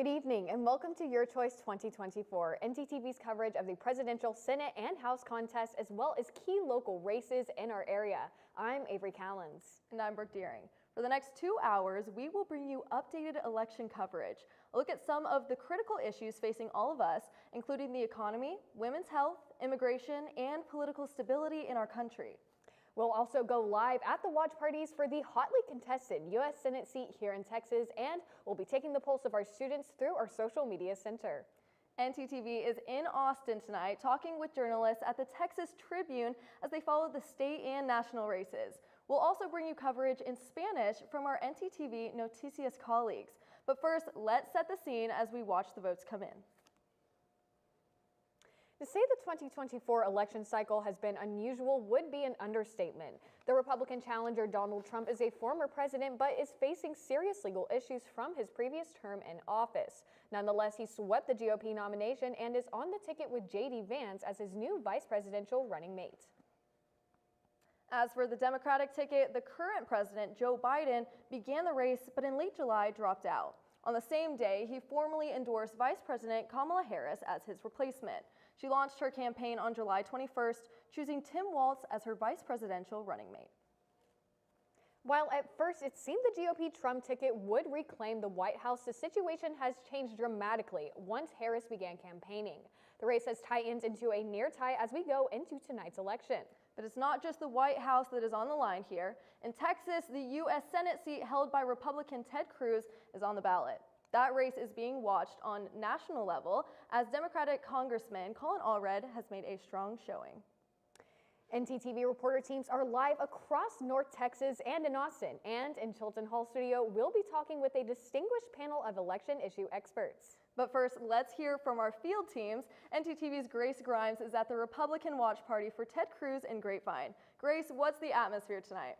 Good evening and welcome to Your Choice 2024, ntTV's coverage of the presidential, Senate, and House contests, as well as key local races in our area. I'm Avery Callens. And I'm Brooke Deering. For the next 2 hours, we will bring you updated election coverage, a look at some of the critical issues facing all of us, including the economy, women's health, immigration, and political stability in our country. We'll also go live at the watch parties for the hotly contested U.S. Senate seat here in Texas, and we'll be taking the pulse of our students through our social media center. ntTV is in Austin tonight talking with journalists at the Texas Tribune as they follow the state and national races. We'll also bring you coverage in Spanish from our ntTV Noticias colleagues. But first, let's set the scene as we watch the votes come in. To say the 2024 election cycle has been unusual would be an understatement. The Republican challenger Donald Trump is a former president but is facing serious legal issues from his previous term in office. Nonetheless, he swept the GOP nomination and is on the ticket with J.D. Vance as his new vice presidential running mate. As for the Democratic ticket, the current president, Joe Biden, began the race but in late July dropped out. On the same day, he formally endorsed Vice President Kamala Harris as his replacement. She launched her campaign on July 21st, choosing Tim Walz as her vice presidential running mate. While at first it seemed the GOP Trump ticket would reclaim the White House, the situation has changed dramatically once Harris began campaigning. The race has tightened into a near tie as we go into tonight's election. But it's not just the White House that is on the line here. In Texas, the U.S. Senate seat held by Republican Ted Cruz is on the ballot. That race is being watched on national level as Democratic Congressman Colin Allred has made a strong showing. ntTV reporter teams are live across North Texas and in Austin. And in Chilton Hall studio, we'll be talking with a distinguished panel of election issue experts. But first, let's hear from our field teams. ntTV's Grace Grimes is at the Republican watch party for Ted Cruz in Grapevine. Grace, what's the atmosphere tonight?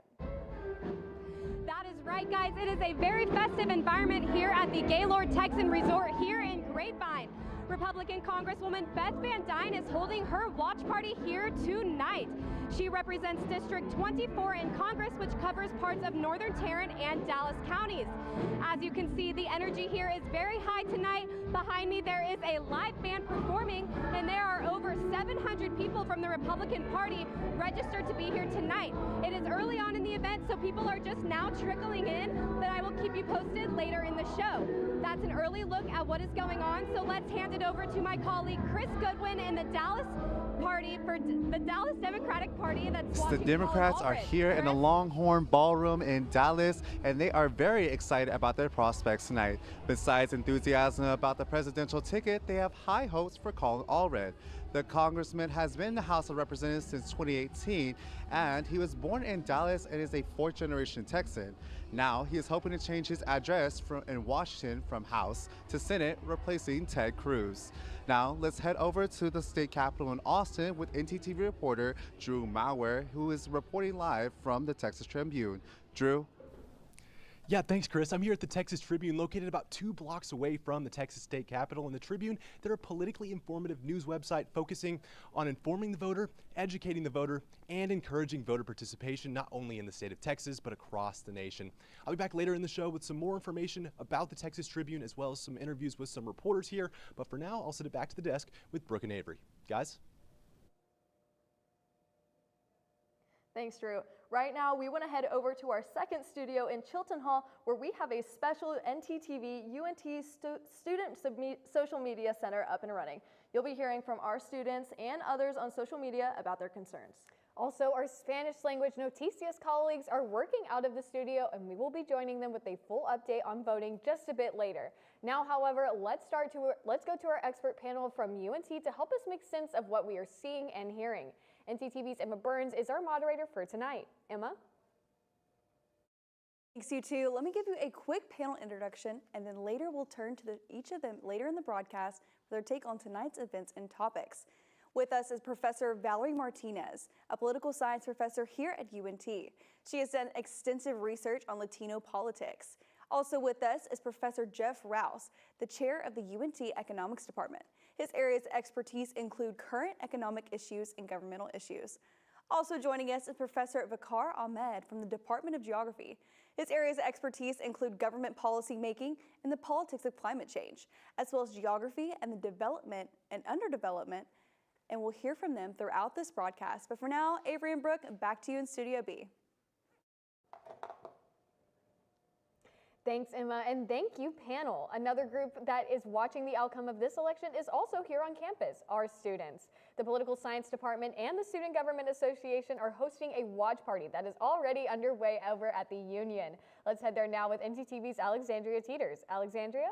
That is right, guys. It is a very festive environment here at the Gaylord Texan Resort here in Grapevine. Republican Congresswoman Beth Van Dyne is holding her watch party here tonight. She represents District 24 in Congress, which covers parts of northern Tarrant and Dallas counties. As you can see, the energy here is very high tonight. Behind me, there is a live band performing, and there are over 700 people from the Republican Party registered to be here tonight. It is early on in the event, so people are just now trickling in, but I will keep you posted later in the show. That's an early look at what is going on, so let's hand it over to my colleague Chris Goodwin in the Dallas Party for the Dallas Democratic Party that's watching. The Democrats are here in the Longhorn Ballroom in Dallas, and they are very excited about their prospects tonight. Besides enthusiasm about the presidential ticket, they have high hopes for Colin Allred. The congressman has been in the House of Representatives since 2018, and he was born in Dallas and is a fourth-generation Texan. Now, he is hoping to change his address in Washington from House to Senate, replacing Ted Cruz. Now, let's head over to the state capitol in Austin with ntTV reporter Drew Mauer, who is reporting live from the Texas Tribune. Drew? Yeah, thanks, Chris. I'm here at the Texas Tribune, located about 2 blocks away from the Texas State Capitol. And the Tribune, they're a politically informative news website focusing on informing the voter, educating the voter, and encouraging voter participation, not only in the state of Texas, but across the nation. I'll be back later in the show with some more information about the Texas Tribune, as well as some interviews with some reporters here. But for now, I'll send it back to the desk with Brooke and Avery. Guys? Thanks, Drew. Right now, we want to head over to our second studio in Chilton Hall, where we have a special ntTV UNT Student Social Media Center up and running. You'll be hearing from our students and others on social media about their concerns. Also, our Spanish language Noticias colleagues are working out of the studio, and we will be joining them with a full update on voting just a bit later. Now, however, let's go to our expert panel from UNT to help us make sense of what we are seeing and hearing. ntTV's Emma Burns is our moderator for tonight. Emma? Thanks, you two. Let me give you a quick panel introduction, and then later we'll turn to each of them later in the broadcast for their take on tonight's events and topics. With us is Professor Valerie Martinez, a political science professor here at UNT. She has done extensive research on Latino politics. Also with us is Professor Jeff Rouse, the chair of the UNT Economics Department. His areas of expertise include current economic issues and governmental issues. Also joining us is Professor Vakar Ahmed from the Department of Geography. His areas of expertise include government policy making and the politics of climate change, as well as geography and the development and underdevelopment, and we'll hear from them throughout this broadcast. But for now, Avery and Brooke, back to you in Studio B. Thanks, Emma, and thank you, panel. Another group that is watching the outcome of this election is also here on campus, our students. The Political Science Department and the Student Government Association are hosting a watch party that is already underway over at the Union. Let's head there now with ntTV's Alexandria Teeters. Alexandria?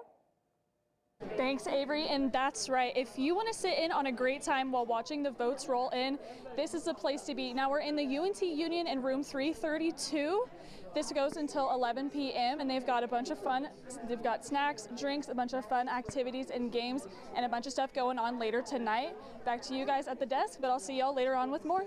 Thanks, Avery, and that's right. If you want to sit in on a great time while watching the votes roll in, this is the place to be. Now we're in the UNT Union in room 332. This goes until 11 p.m. and they've got a bunch of fun. They've got snacks, drinks, a bunch of fun activities and games, and a bunch of stuff going on later tonight. Back to you guys at the desk, but I'll see y'all later on with more.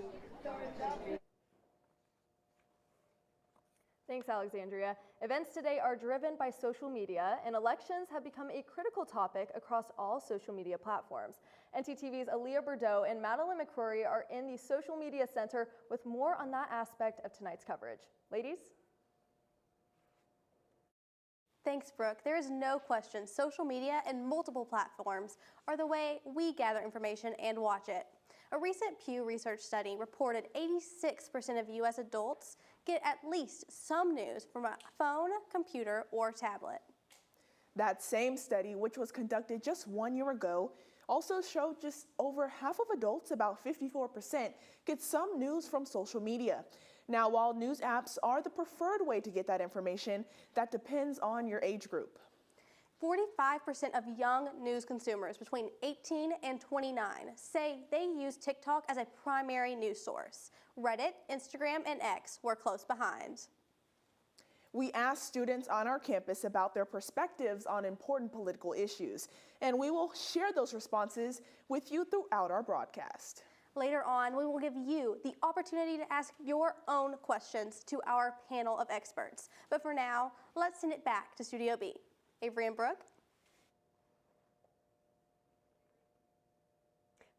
Thanks, Alexandria. Events today are driven by social media, and elections have become a critical topic across all social media platforms. ntTV's Aaliyah Bordeaux and Madeline McCrory are in the Social Media Center with more on that aspect of tonight's coverage. Ladies? Thanks, Brooke. There is no question social media and multiple platforms are the way we gather information and watch it. A recent Pew Research study reported 86% of U.S. adults get at least some news from a phone, computer, or tablet. That same study, which was conducted just 1 year ago, also showed just over half of adults, about 54%, get some news from social media. Now, while news apps are the preferred way to get that information, that depends on your age group. 45% of young news consumers between 18 and 29 say they use TikTok as a primary news source. Reddit, Instagram, and X were close behind. We asked students on our campus about their perspectives on important political issues, and we will share those responses with you throughout our broadcast. Later on, we will give you the opportunity to ask your own questions to our panel of experts. But for now, let's send it back to Studio B. Avery and Brooke.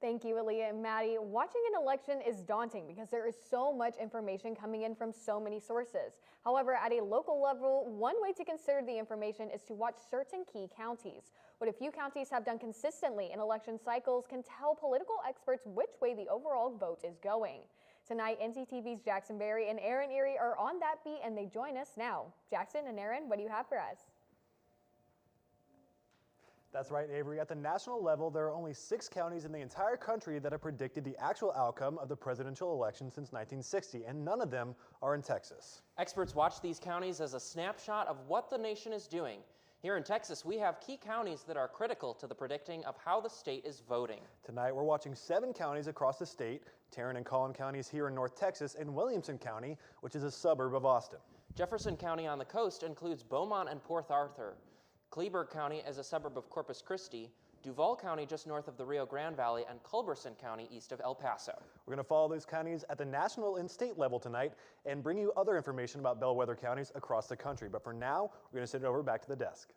Thank you, Aaliyah and Maddie. Watching an election is daunting because there is so much information coming in from so many sources. However, at a local level, one way to consider the information is to watch certain key counties. What a few counties have done consistently in election cycles can tell political experts which way the overall vote is going. Tonight, ntTV's Jackson Berry and Aaron Erie are on that beat, and they join us now. Jackson and Aaron, what do you have for us? That's right, Avery. At the national level, there are only 6 counties in the entire country that have predicted the actual outcome of the presidential election since 1960, and none of them are in Texas. Experts watch these counties as a snapshot of what the nation is doing. Here in Texas, we have key counties that are critical to the predicting of how the state is voting. Tonight, we're watching 7 counties across the state, Tarrant and Collin counties here in North Texas, and Williamson County, which is a suburb of Austin. Jefferson County on the coast includes Beaumont and Port Arthur. Kleberg County is a suburb of Corpus Christi, Duval County just north of the Rio Grande Valley, and Culberson County east of El Paso. We're going to follow these counties at the national and state level tonight and bring you other information about bellwether counties across the country. But for now, we're going to send it over back to the desk.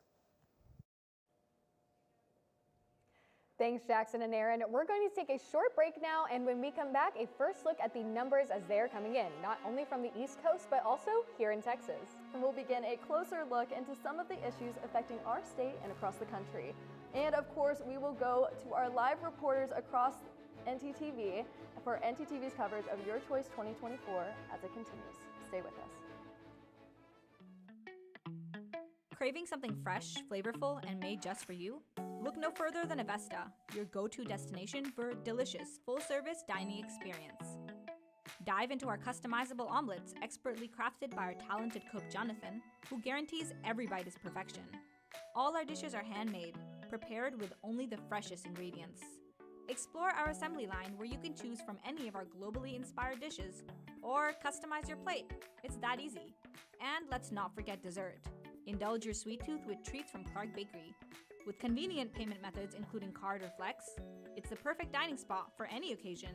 Thanks, Jackson and Aaron. We're going to take a short break now, and when we come back, a first look at the numbers as they're coming in, not only from the East Coast, but also here in Texas. And we'll begin a closer look into some of the issues affecting our state and across the country. And of course, we will go to our live reporters across ntTV for ntTV's coverage of Your Choice 2024 as it continues. Stay with us. Craving something fresh, flavorful, and made just for you? Look no further than Avesta, your go-to destination for a delicious, full-service dining experience. Dive into our customizable omelets, expertly crafted by our talented cook Jonathan, who guarantees every bite is perfection. All our dishes are handmade, prepared with only the freshest ingredients. Explore our assembly line where you can choose from any of our globally inspired dishes, or customize your plate. It's that easy. And let's not forget dessert. Indulge your sweet tooth with treats from Clark Bakery. With convenient payment methods including card or flex, it's the perfect dining spot for any occasion.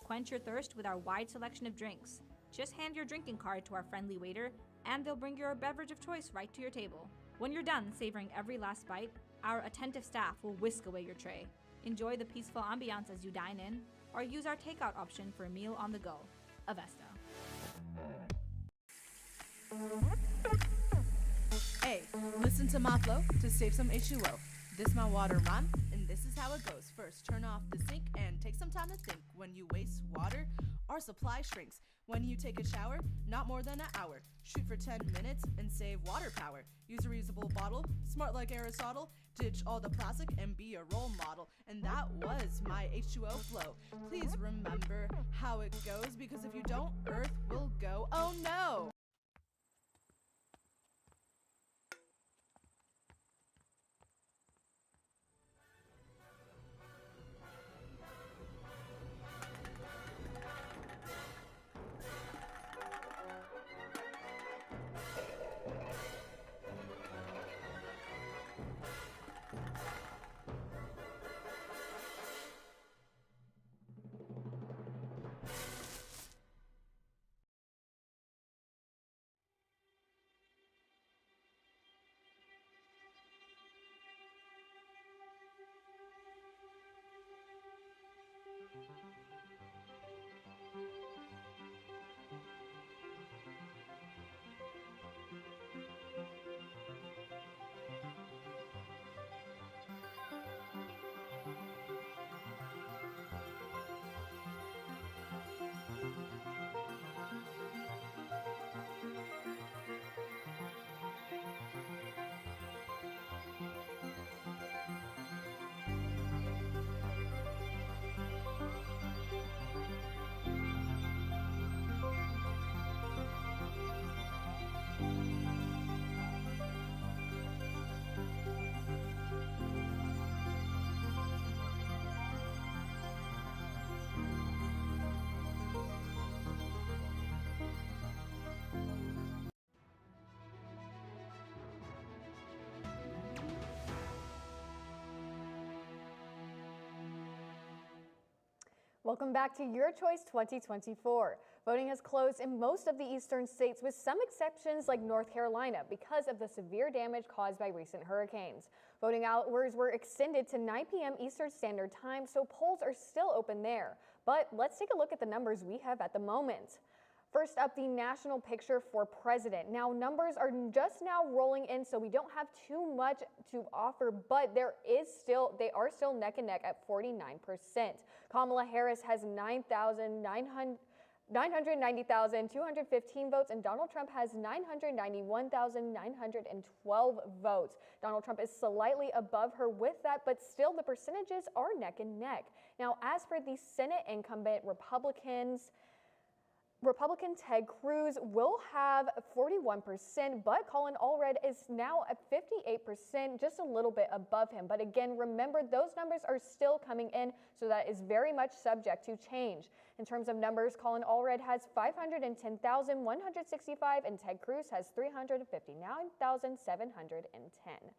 Quench your thirst with our wide selection of drinks. Just hand your drinking card to our friendly waiter, and they'll bring your beverage of choice right to your table. When you're done savoring every last bite, our attentive staff will whisk away your tray. Enjoy the peaceful ambiance as you dine in, or use our takeout option for a meal on the go. Avesta. Hey, listen to my flow to save some H2O. This my water rhyme, and this is how it goes. First, turn off the sink and take some time to think. When you waste water, our supply shrinks. When you take a shower, not more than an hour. Shoot for 10 minutes and save water power. Use a reusable bottle, smart like Aristotle. Ditch all the plastic and be a role model. And that was my H2O flow. Please remember how it goes, because if you don't, Earth will go, oh no! Welcome back to Your Choice 2024. Voting has closed in most of the eastern states, with some exceptions like North Carolina, because of the severe damage caused by recent hurricanes. Voting hours were extended to 9 p.m. Eastern Standard Time, so polls are still open there. But let's take a look at the numbers we have at the moment. First up, the national picture for president. Now, numbers are just now rolling in, so we don't have too much to offer, but they are still neck and neck at 49%. Kamala Harris has 990,215 votes, and Donald Trump has 991,912 votes. Donald Trump is slightly above her with that, but still the percentages are neck and neck. Now, as for the Senate incumbent Republican Ted Cruz will have 41%, but Colin Allred is now at 58%, just a little bit above him. But again, remember, those numbers are still coming in, so that is very much subject to change. In terms of numbers, Colin Allred has 510,165, and Ted Cruz has 359,710.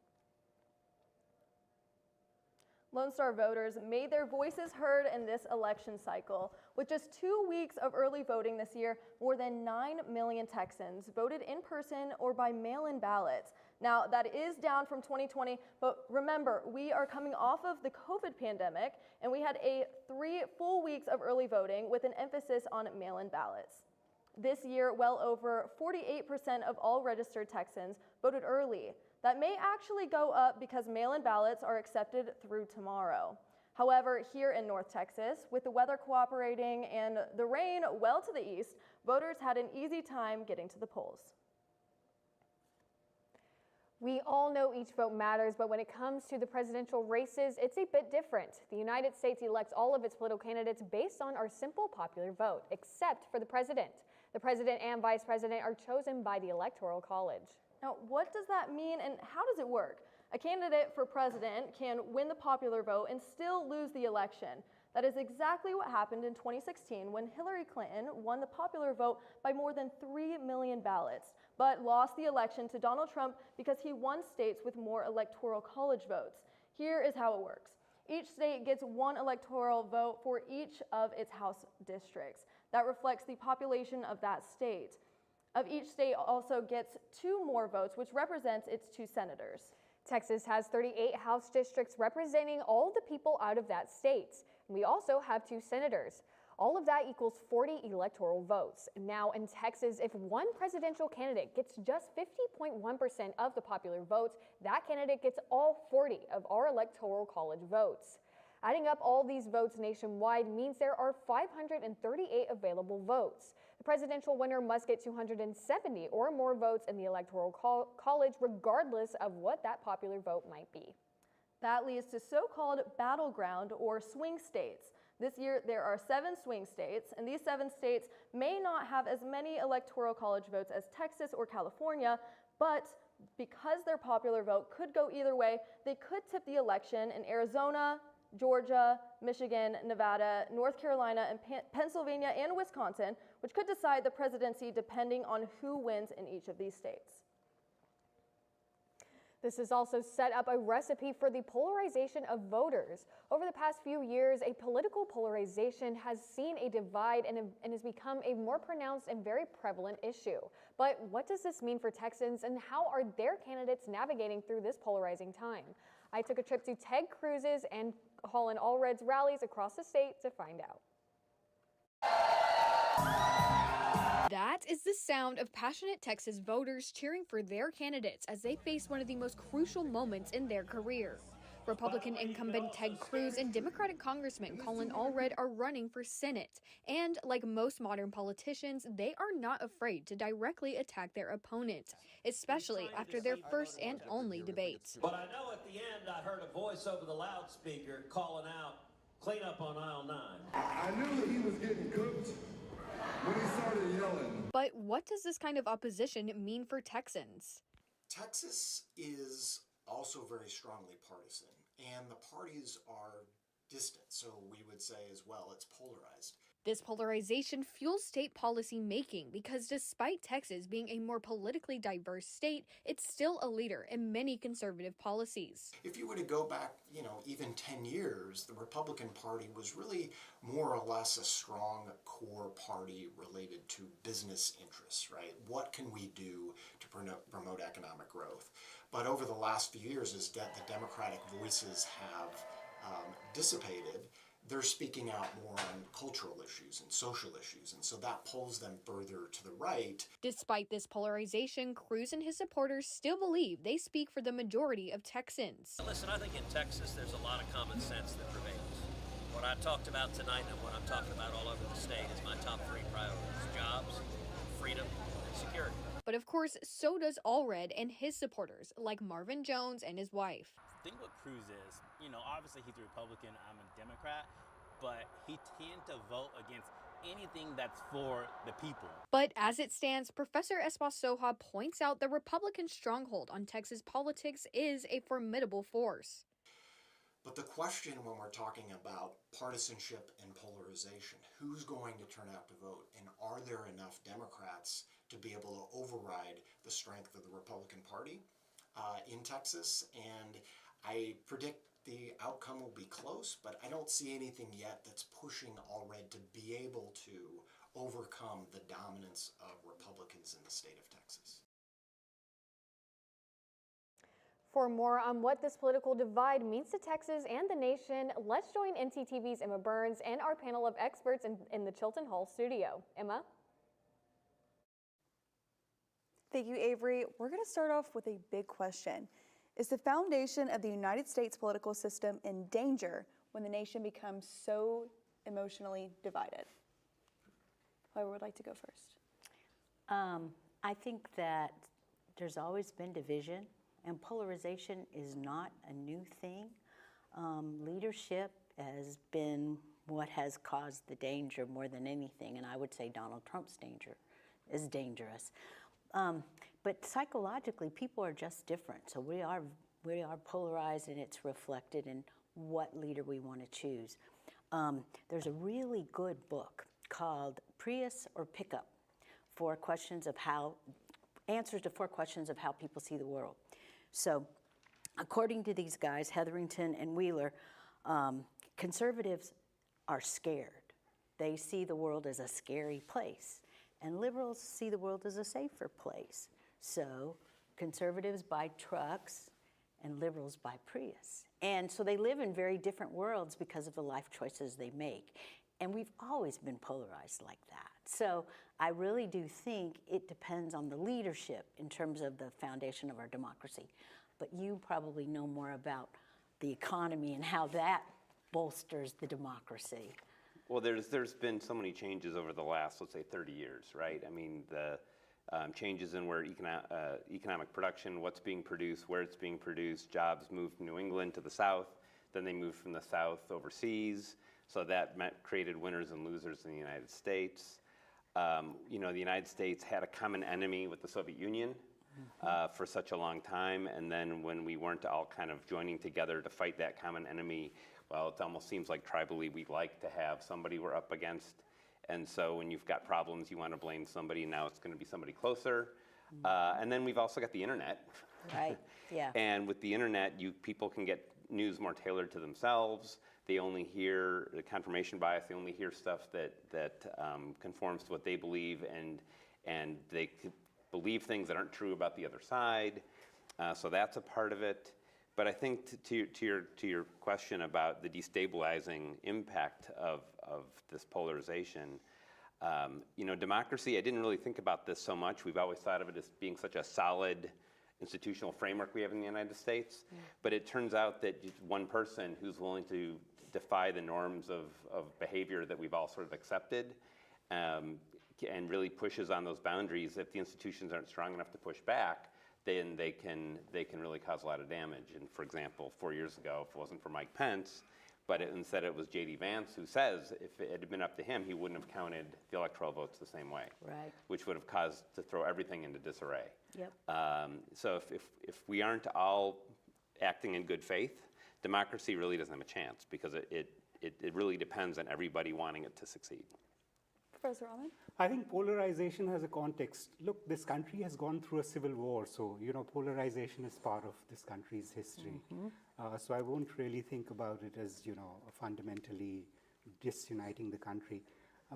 Lone Star voters made their voices heard in this election cycle. With just 2 weeks of early voting this year, more than 9 million Texans voted in person or by mail-in ballots. Now, that is down from 2020, but remember, we are coming off of the COVID pandemic, and we had 3 full weeks of early voting with an emphasis on mail-in ballots. This year, well over 48% of all registered Texans voted early. That may actually go up because mail-in ballots are accepted through tomorrow. However, here in North Texas, with the weather cooperating and the rain well to the east, voters had an easy time getting to the polls. We all know each vote matters, but when it comes to the presidential races, it's a bit different. The United States elects all of its political candidates based on our simple popular vote, except for the president. The president and vice president are chosen by the Electoral College. Now, what does that mean and how does it work? A candidate for president can win the popular vote and still lose the election. That is exactly what happened in 2016 when Hillary Clinton won the popular vote by more than 3 million ballots, but lost the election to Donald Trump because he won states with more Electoral College votes. Here is how it works. Each state gets 1 electoral vote for each of its House districts. That reflects the population of that state. Of each state also gets 2 more votes, which represents its 2 senators. Texas has 38 House districts representing all the people out of that state. We also have 2 senators. All of that equals 40 electoral votes. Now in Texas, if one presidential candidate gets just 50.1% of the popular votes, that candidate gets all 40 of our electoral college votes. Adding up all these votes nationwide means there are 538 available votes. The presidential winner must get 270 or more votes in the electoral college, regardless of what that popular vote might be. That leads to so-called battleground or swing states. This year, there are 7 swing states, and these 7 states may not have as many electoral college votes as Texas or California, but because their popular vote could go either way, they could tip the election in Arizona, Georgia, Michigan, Nevada, North Carolina, and Pennsylvania, and Wisconsin, which could decide the presidency depending on who wins in each of these states. This has also set up a recipe for the polarization of voters. Over the past few years, a political polarization has seen a divide and has become a more pronounced and very prevalent issue. But what does this mean for Texans, and how are their candidates navigating through this polarizing time? I took a trip to Ted Cruz's and Colin Allred's rallies across the state to find out. That is the sound of passionate Texas voters cheering for their candidates as they face one of the most crucial moments in their career. Republican incumbent Ted Cruz and Democratic Congressman Colin Allred are running for Senate. And like most modern politicians, they are not afraid to directly attack their opponent, especially after their first and only debate. But I know at the end I heard a voice over the loudspeaker calling out, "Clean up on aisle 9." I knew he was getting cooked when he started yelling. But what does this kind of opposition mean for Texans? Texas is also very strongly partisan, and the parties are distant, so we would say as well it's polarized. This polarization fuels state policy making because despite Texas being a more politically diverse state, it's still a leader in many conservative policies. If you were to go back, even 10 years, the Republican Party was really more or less a strong core party related to business interests, right? What can we do to promote economic growth? But over the last few years, as the Democratic voices have dissipated, they're speaking out more on cultural issues and social issues, and so that pulls them further to the right. Despite this polarization, Cruz and his supporters still believe they speak for the majority of Texans. Listen, I think in Texas there's a lot of common sense that prevails. What I talked about tonight and what I'm talking about all over the state is my top 3 priorities: jobs, freedom, and security. But of course, so does Allred and his supporters, like Marvin Jones and his wife. The thing what Cruz is, obviously he's a Republican, I'm a Democrat, but he tends to vote against anything that's for the people. But as it stands, Professor Esposoja points out the Republican stronghold on Texas politics is a formidable force. But the question when we're talking about partisanship and polarization, who's going to turn out to vote, and are there enough Democrats to be able to override the strength of the Republican Party in Texas? And I predict the outcome will be close, but I don't see anything yet that's pushing Allred to be able to overcome the dominance of Republicans in the state of Texas. For more on what this political divide means to Texas and the nation, let's join ntTV's Emma Burns and our panel of experts in the Chilton Hall studio. Emma? Thank you, Avery. We're going to start off with a big question. Is the foundation of the United States political system in danger when the nation becomes so emotionally divided? Whoever would like to go first? I think that there's always been division, and polarization is not a new thing. Leadership has been what has caused the danger more than anything, and I would say Donald Trump's danger is dangerous. But psychologically, people are just different. So we are polarized, and it's reflected in what leader we want to choose. There's a really good book called Prius or Pickup, answers to 4 questions of how people see the world. So according to these guys, Hetherington and Wheeler, conservatives are scared. They see the world as a scary place. And liberals see the world as a safer place. So conservatives buy trucks and liberals buy Prius. And so they live in very different worlds because of the life choices they make. And we've always been polarized like that. So I really do think it depends on the leadership in terms of the foundation of our democracy. But you probably know more about the economy and how that bolsters the democracy. Well, there's been so many changes over the last, let's say, 30 years, right? I mean, the changes in where economic production, what's being produced, where it's being produced, jobs moved from New England to the South, then they moved from the South overseas. So that created winners and losers in the United States. You know, the United States had a common enemy with the Soviet Union for such a long time, and then when we weren't all kind of joining together to fight that common enemy, well, it almost seems like tribally we like to have somebody we're up against, and so when you've got problems, you want to blame somebody. Now it's going to be somebody closer, and then we've also got the internet. Right. Yeah. And with the internet, people can get news more tailored to themselves. They only hear the confirmation bias. They only hear stuff that conforms to what they believe, and they believe things that aren't true about the other side. So that's a part of it. But I think to your question about the destabilizing impact of this polarization, you know, democracy. I didn't really think about this so much. We've always thought of it as being such a solid institutional framework we have in the United States, but it turns out that just one person who's willing to defy the norms of behavior that we've all sort of accepted and really pushes on those boundaries. If the institutions aren't strong enough to push back, then they can really cause a lot of damage. And for example, 4 years ago, if it wasn't for Mike Pence, but instead it was J.D. Vance who says if it had been up to him, he wouldn't have counted the electoral votes the same way, right? Which would have caused to throw everything into disarray. Yep. So if we aren't all acting in good faith, democracy really doesn't have a chance because it really depends on everybody wanting it to succeed. Professor Rahman? I think polarization has a context. Look, this country has gone through a civil war, so you know polarization is part of this country's history. So I won't really think about it as fundamentally disuniting the country.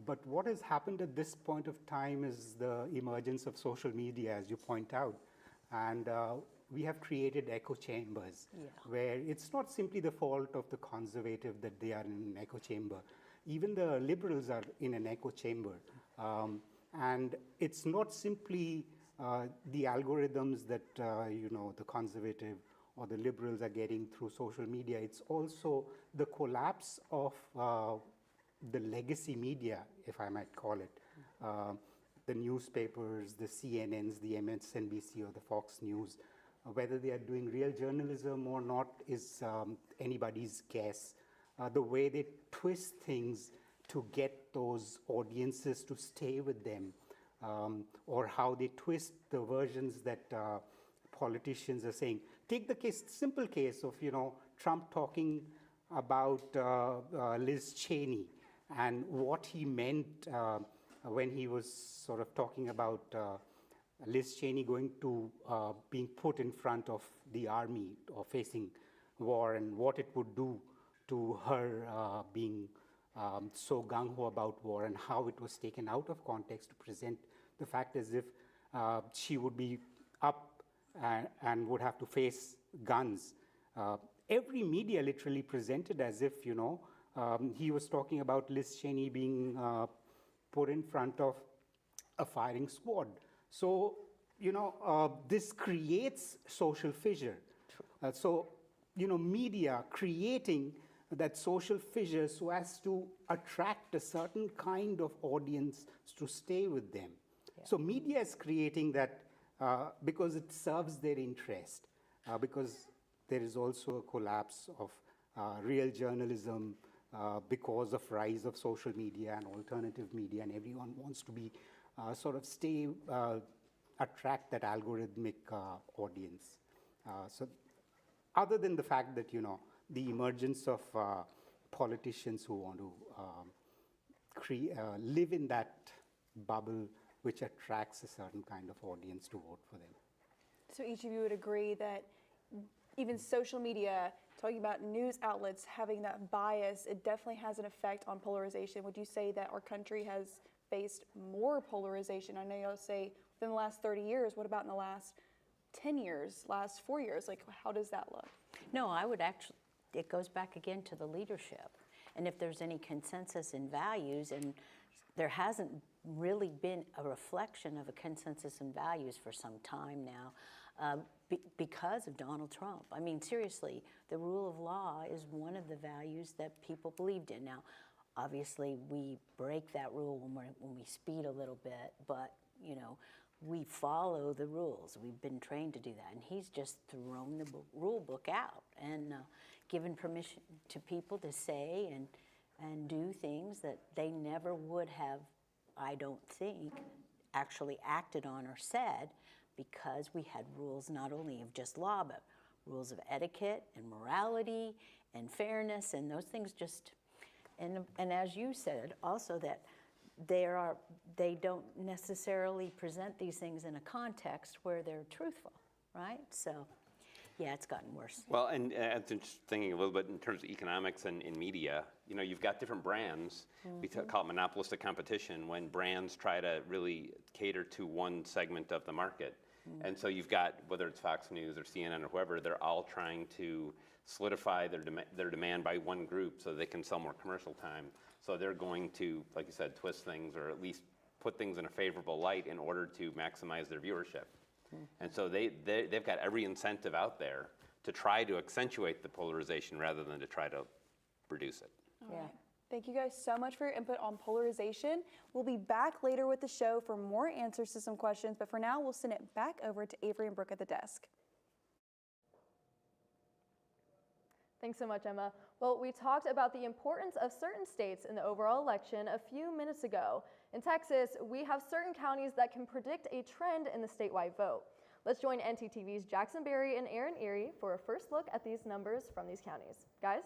But what has happened at this point of time is the emergence of social media, as you point out, and we have created echo chambers where it's not simply the fault of the conservative that they are in an echo chamber. Even the liberals are in an echo chamber. And it's not simply the algorithms that the conservative or the liberals are getting through social media. It's also the collapse of the legacy media, if I might call it. The newspapers, the CNNs, the MSNBC or the Fox News, whether they are doing real journalism or not is anybody's guess. The way they twist things to get those audiences to stay with them, or how they twist the versions that politicians are saying. Take the simple case of Trump talking about Liz Cheney and what he meant when he was sort of talking about Liz Cheney going to being put in front of the army or facing war, and what it would do to her being so gung-ho about war, and how it was taken out of context to present the fact as if she would be up and would have to face guns. Every media literally presented as if, he was talking about Liz Cheney being put in front of a firing squad. So, this creates social fissure. Media creating that social fissure so as to attract a certain kind of audience to stay with them. Yeah. So media is creating that because it serves their interest, because there is also a collapse of real journalism because of rise of social media and alternative media, and everyone wants to be attract that algorithmic audience. So other than the fact that, the emergence of politicians who want to live in that bubble which attracts a certain kind of audience to vote for them. So each of you would agree that even social media, talking about news outlets having that bias, it definitely has an effect on polarization. Would you say that our country has faced more polarization? I know you'll say within the last 30 years, what about in the last 10 years, last 4 years? Like, how does that look? No, I would actually, it goes back again to the leadership. and if there's any consensus in values, and there hasn't really been a reflection of a consensus in values for some time now because of Donald Trump. I mean, seriously, the rule of law is one of the values that people believed in. Now, obviously, we break that rule when we speed a little bit, but, you know, we follow the rules. We've been trained to do that, and he's just thrown the rule book out and given permission to people to say and do things that they never would have, I don't think, actually acted on or said, because we had rules not only of just law, but rules of etiquette and morality and fairness, and those things just, and as you said, also that they don't necessarily present these things in a context where they're truthful, right? So, yeah, it's gotten worse. Well, and just thinking a little bit in terms of economics and in media, you know, you've got different brands. We call it monopolistic competition when brands try to really cater to one segment of the market. And so you've got, whether it's Fox News or CNN or whoever, they're all trying to solidify their demand by one group so they can sell more commercial time. So they're going to, like you said, twist things or at least put things in a favorable light in order to maximize their viewership. And so they've got every incentive out there to try to accentuate the polarization rather than to try to reduce it. All right. Thank you guys so much for your input on polarization. We'll be back later with the show for more answers to some questions, but for now, we'll send it back over to Avery and Brooke at the desk. Thanks so much, Emma. Well, we talked about the importance of certain states in the overall election a few minutes ago. In Texas, we have certain counties that can predict a trend in the statewide vote. Let's join ntTV's Jackson Berry and Aaron Erie for a first look at these numbers from these counties. Guys?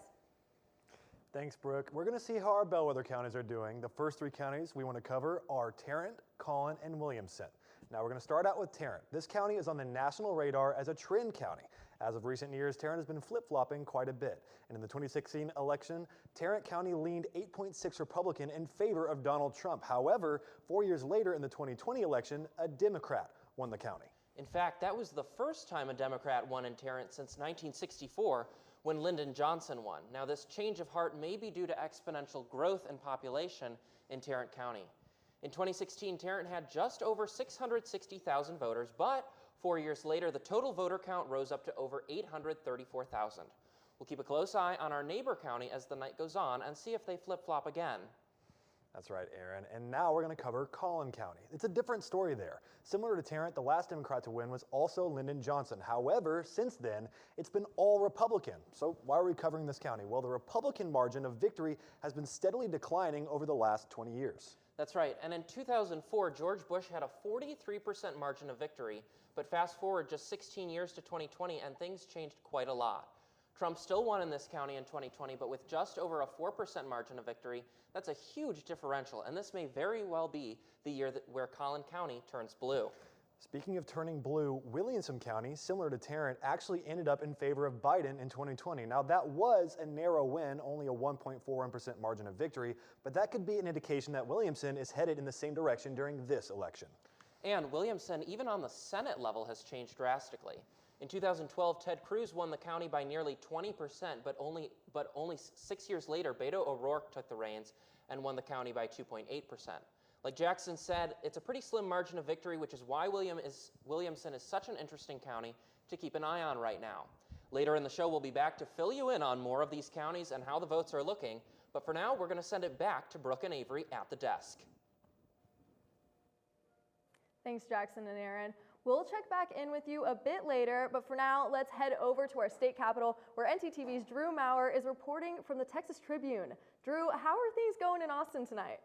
Thanks, Brooke. We're going to see how our Bellweather counties are doing. The first three counties we want to cover are Tarrant, Collin, and Williamson. Now we're going to start out with Tarrant. This county is on the national radar as a trend county. As of recent years, Tarrant has been flip-flopping quite a bit. And in the 2016 election, Tarrant County leaned 8.6 Republican in favor of Donald Trump. However, 4 years later in the 2020 election, a Democrat won the county. In fact, that was the first time a Democrat won in Tarrant since 1964, when Lyndon Johnson won. Now, this change of heart may be due to exponential growth in population in Tarrant County. In 2016, Tarrant had just over 660,000 voters, but 4 years later, the total voter count rose up to over 834,000. We'll keep a close eye on our neighbor county as the night goes on and see if they flip-flop again. That's right, Aaron. And now we're going to cover Collin County. It's a different story there. Similar to Tarrant, the last Democrat to win was also Lyndon Johnson. However, since then, it's been all Republican. So why are we covering this county? Well, the Republican margin of victory has been steadily declining over the last 20 years. That's right. And in 2004, George Bush had a 43% margin of victory, but fast forward just 16 years to 2020 and things changed quite a lot. Trump still won in this county in 2020, but with just over a 4% margin of victory, that's a huge differential, and this may very well be the year where Collin County turns blue. Speaking of turning blue, Williamson County, similar to Tarrant, actually ended up in favor of Biden in 2020. Now, that was a narrow win, only a 1.41% margin of victory, but that could be an indication that Williamson is headed in the same direction during this election. And Williamson, even on the Senate level, has changed drastically. In 2012, Ted Cruz won the county by nearly 20%, but only 6 years later, Beto O'Rourke took the reins and won the county by 2.8%. Like Jackson said, it's a pretty slim margin of victory, which is why Williamson is such an interesting county to keep an eye on right now. Later in the show, we'll be back to fill you in on more of these counties and how the votes are looking, but for now, we're going to send it back to Brooke and Avery at the desk. Thanks, Jackson and Aaron. We'll check back in with you a bit later, but for now, let's head over to our state capitol where ntTV's Drew Maurer is reporting from the Texas Tribune. Drew, how are things going in Austin tonight?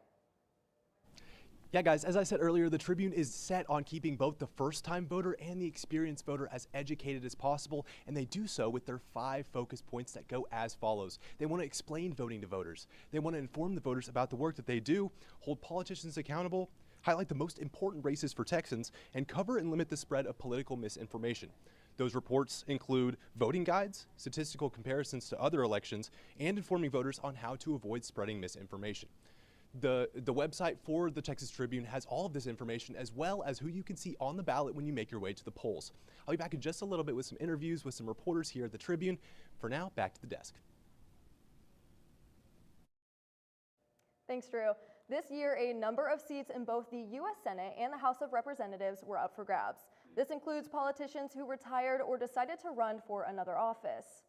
Yeah, guys, as I said earlier, the Tribune is set on keeping both the first-time voter and the experienced voter as educated as possible, and they do so with their 5 focus points that go as follows. They want to explain voting to voters. They want to inform the voters about the work that they do, hold politicians accountable, highlight the most important races for Texans, and cover and limit the spread of political misinformation. Those reports include voting guides, statistical comparisons to other elections, and informing voters on how to avoid spreading misinformation. The website for the Texas Tribune has all of this information, as well as who you can see on the ballot when you make your way to the polls. I'll be back in just a little bit with some interviews with some reporters here at the Tribune. For now, back to the desk. Thanks, Drew. This year, a number of seats in both the U.S. Senate and the House of Representatives were up for grabs. This includes politicians who retired or decided to run for another office.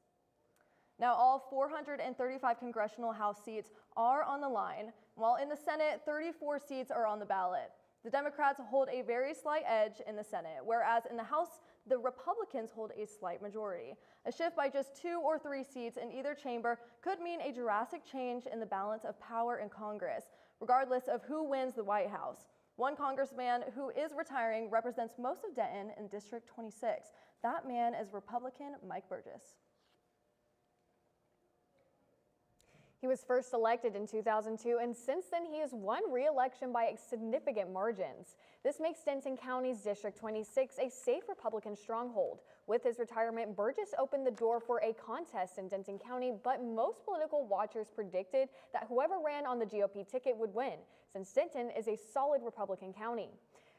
Now, all 435 congressional House seats are on the line, while in the Senate, 34 seats are on the ballot. The Democrats hold a very slight edge in the Senate, whereas in the House, the Republicans hold a slight majority. A shift by just 2 or 3 seats in either chamber could mean a drastic change in the balance of power in Congress, regardless of who wins the White House. One congressman who is retiring represents most of Denton in District 26. That man is Republican Mike Burgess. He was first elected in 2002, and since then he has won re-election by significant margins. This makes Denton County's District 26 a safe Republican stronghold. With his retirement, Burgess opened the door for a contest in Denton County, but most political watchers predicted that whoever ran on the GOP ticket would win, since Denton is a solid Republican county.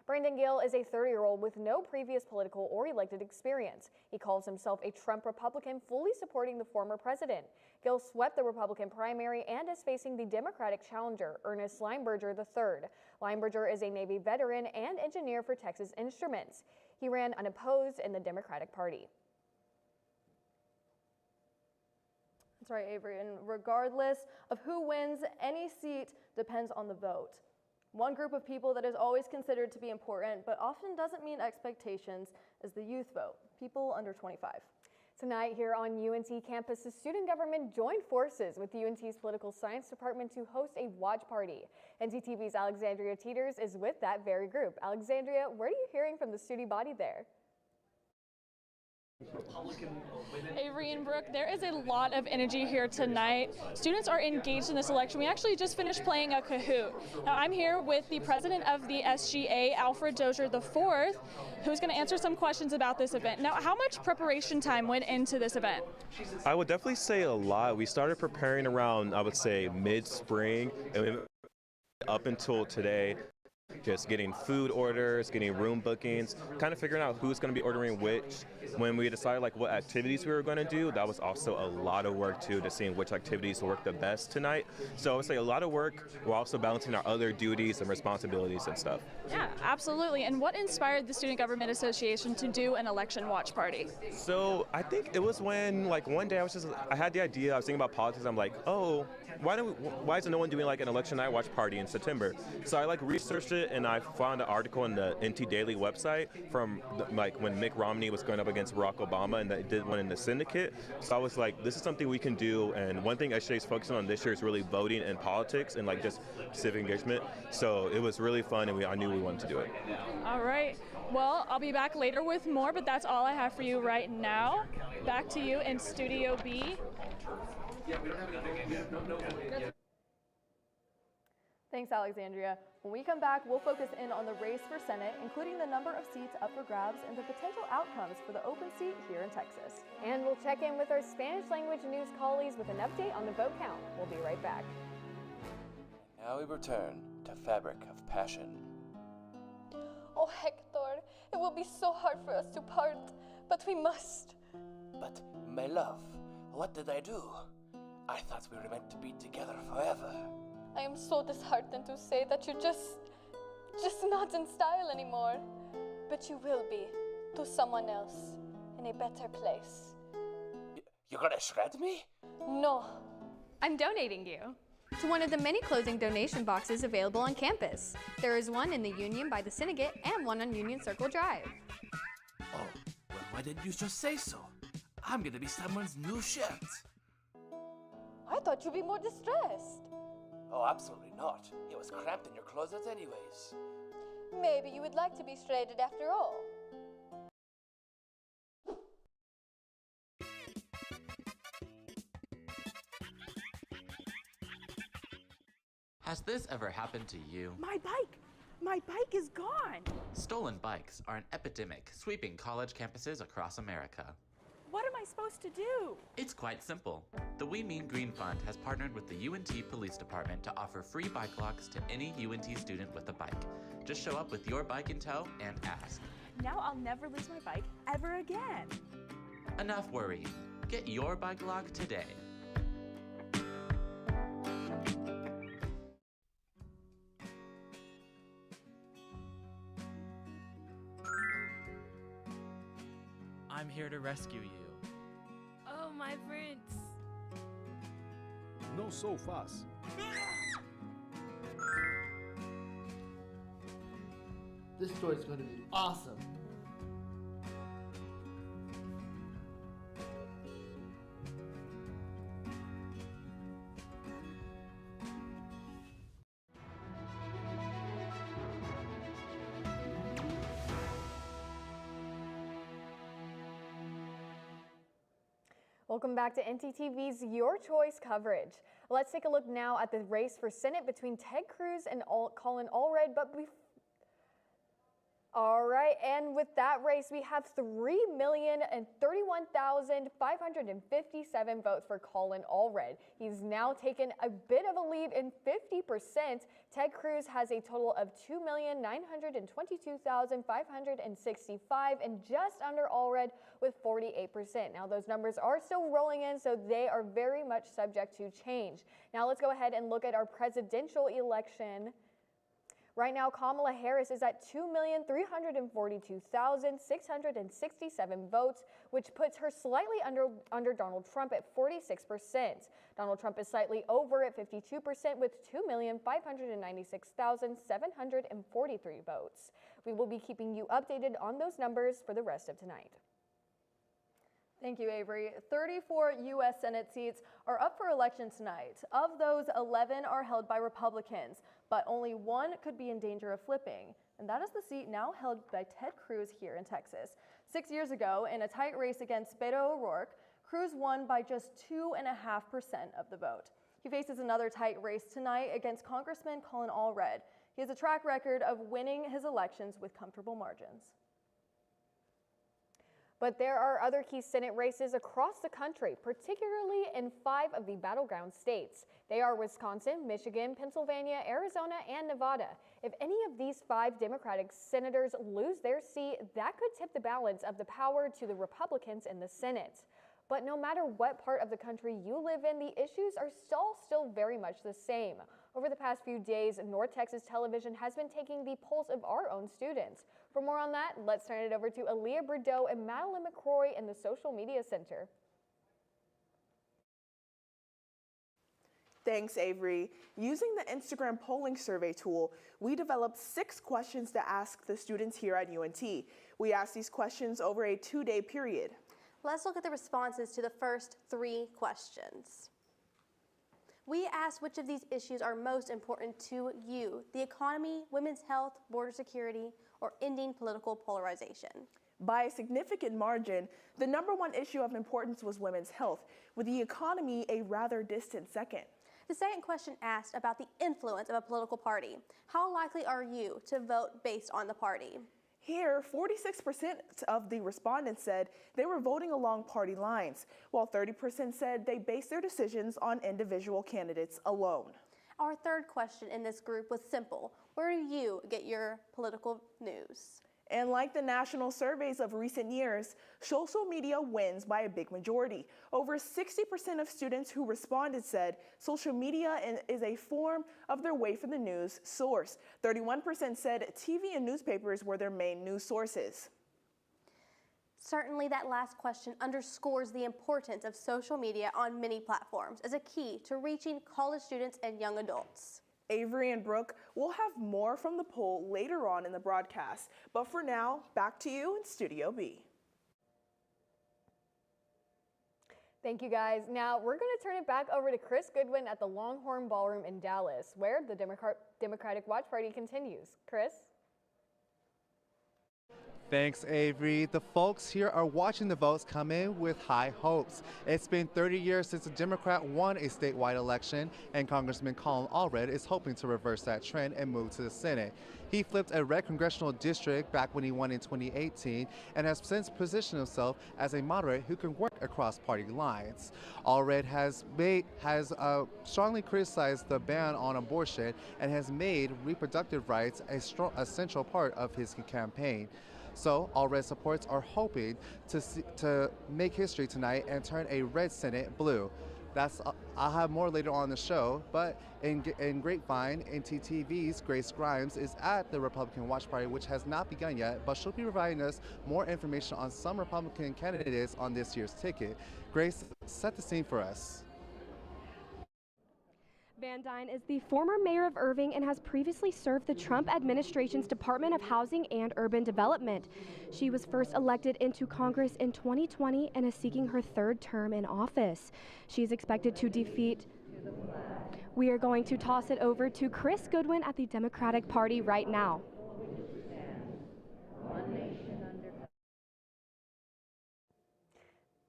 Brandon Gill is a 30-year-old with no previous political or elected experience. He calls himself a Trump Republican, fully supporting the former president. Gill swept the Republican primary and is facing the Democratic challenger, Ernest Lineberger III. Lineberger is a Navy veteran and engineer for Texas Instruments. He ran unopposed in the Democratic Party. That's right, Avery, and regardless of who wins, any seat depends on the vote. One group of people that is always considered to be important but often doesn't meet expectations is the youth vote, people under 25. Tonight here on UNT campus, the student government joined forces with UNT's political science department to host a watch party. ntTV's Alexandria Teeters is with that very group. Alexandria, what are you hearing from the student body there? Avery and Brooke, there is a lot of energy here tonight. Students are engaged in this election. We actually just finished playing a Kahoot. Now I'm here with the president of the SGA, Alfred Dozier IV, who's going to answer some questions about this event. Now, how much preparation time went into this event? I would definitely say a lot. We started preparing around, I would say, mid-spring, and up until today. Just getting food orders, getting room bookings, kind of figuring out who's going to be ordering which. When we decided like what activities we were going to do, that was also a lot of work too, to seeing which activities work the best tonight. So I would say a lot of work. We're also balancing our other duties and responsibilities and stuff. Yeah, absolutely. And what inspired the Student Government Association to do an election watch party? So I think it was when like one day I had the idea, I was thinking about politics. I'm like, oh, why isn't no one doing like an election night watch party in September? So I like researched it and I found an article on the NT Daily website from like when Mitt Romney was going up against Barack Obama, and they did one in the syndicate. So I was like, this is something we can do. And one thing SGA is focusing on this year is really voting and politics and like just civic engagement. So it was really fun, and I knew we wanted to do it. All right. Well, I'll be back later with more, but that's all I have for you right now. Back to you in Studio B. Thanks, Alexandria. When we come back, we'll focus in on the race for Senate, including the number of seats up for grabs and the potential outcomes for the open seat here in Texas. And we'll check in with our Spanish language news colleagues with an update on the vote count. We'll be right back. Now we return to Fabric of Passion. Oh, Hector, it will be so hard for us to part, but we must. But, my love, what did I do? I thought we were meant to be together forever. I am so disheartened to say that you're just not in style anymore. But you will be, to someone else, in a better place. You're gonna shred me? No. I'm donating you to one of the many clothing donation boxes available on campus. There is one in the Union by the Syndicate and one on Union Circle Drive. Oh, well, why didn't you just say so? I'm gonna be someone's new shirt. I thought you'd be more distressed. Oh, absolutely not. It was cramped in your closet anyways. Maybe you would like to be shredded after all. Has this ever happened to you? My bike! My bike is gone! Stolen bikes are an epidemic sweeping college campuses across America. What am I supposed to do? It's quite simple. The We Mean Green Fund has partnered with the UNT Police Department to offer free bike locks to any UNT student with a bike. Just show up with your bike in tow and ask. Now I'll never lose my bike ever again. Enough worrying. Get your bike lock today. here to rescue you. Oh, my prince. No so fast. This story's going to be awesome. Welcome back to ntTV's Your Choice coverage. Let's take a look now at the race for Senate between Ted Cruz and Colin Allred. All right, and with that race, we have 3,031,557 votes for Colin Allred. He's now taken a bit of a lead in 50%. Ted Cruz has a total of 2,922,565 and just under Allred with 48%. Now, those numbers are still rolling in, so they are very much subject to change. Now, let's go ahead and look at our presidential election. Right now, Kamala Harris is at 2,342,667 votes, which puts her slightly under Donald Trump at 46%. Donald Trump is slightly over at 52% with 2,596,743 votes. We will be keeping you updated on those numbers for the rest of tonight. Thank you, Avery. 34 U.S. Senate seats are up for election tonight. Of those, 11 are held by Republicans, but only one could be in danger of flipping, and that is the seat now held by Ted Cruz here in Texas. 6 years ago, in a tight race against Beto O'Rourke, Cruz won by just 2.5% of the vote. He faces another tight race tonight against Congressman Colin Allred. He has a track record of winning his elections with comfortable margins. But there are other key Senate races across the country, particularly in 5 of the battleground states. They are Wisconsin, Michigan, Pennsylvania, Arizona, and Nevada. If any of these 5 Democratic senators lose their seat, that could tip the balance of the power to the Republicans in the Senate. But no matter what part of the country you live in, the issues are still very much the same. Over the past few days, North Texas Television has been taking the pulse of our own students. For more on that, let's turn it over to Aaliyah Bordeaux and Madeline McCrory in the Social Media Center. Thanks, Avery. Using the Instagram polling survey tool, we developed 6 questions to ask the students here at UNT. We asked these questions over a 2-day period. Let's look at the responses to the first 3 questions. We asked which of these issues are most important to you: the economy, women's health, border security, or ending political polarization. By a significant margin, the #1 issue of importance was women's health, with the economy a rather distant second. The second question asked about the influence of a political party. How likely are you to vote based on the party? Here, 46% of the respondents said they were voting along party lines, while 30% said they based their decisions on individual candidates alone. Our third question in this group was simple: where do you get your political news? And like the national surveys of recent years, social media wins by a big majority. Over 60% of students who responded said social media is a form of their way for the news source. 31% said TV and newspapers were their main news sources. Certainly, that last question underscores the importance of social media on many platforms as a key to reaching college students and young adults. Avery and Brooke will have more from the poll later on in the broadcast, but for now, back to you in Studio B. Thank you, guys. Now, we're going to turn it back over to Chris Goodwin at the Longhorn Ballroom in Dallas, where the Democratic Watch Party continues. Chris? Thanks, Avery. The folks here are watching the votes come in with high hopes. It's been 30 years since a Democrat won a statewide election, and Congressman Colin Allred is hoping to reverse that trend and move to the Senate. He flipped a red congressional district back when he won in 2018 and has since positioned himself as a moderate who can work across party lines. Allred has strongly criticized the ban on abortion and has made reproductive rights a central part of his campaign. So, Allred supporters are hoping to make history tonight and turn a red Senate blue. I'll have more later on in the show, but in Grapevine, ntTV's Grace Grimes is at the Republican Watch Party, which has not begun yet, but she'll be providing us more information on some Republican candidates on this year's ticket. Grace, set the scene for us. Van Dyne is the former mayor of Irving and has previously served the Trump administration's Department of Housing and Urban Development. She was first elected into Congress in 2020 and is seeking her third term in office. She is expected to defeat. We are going to toss it over to Chris Goodwin at the Democratic Party right now.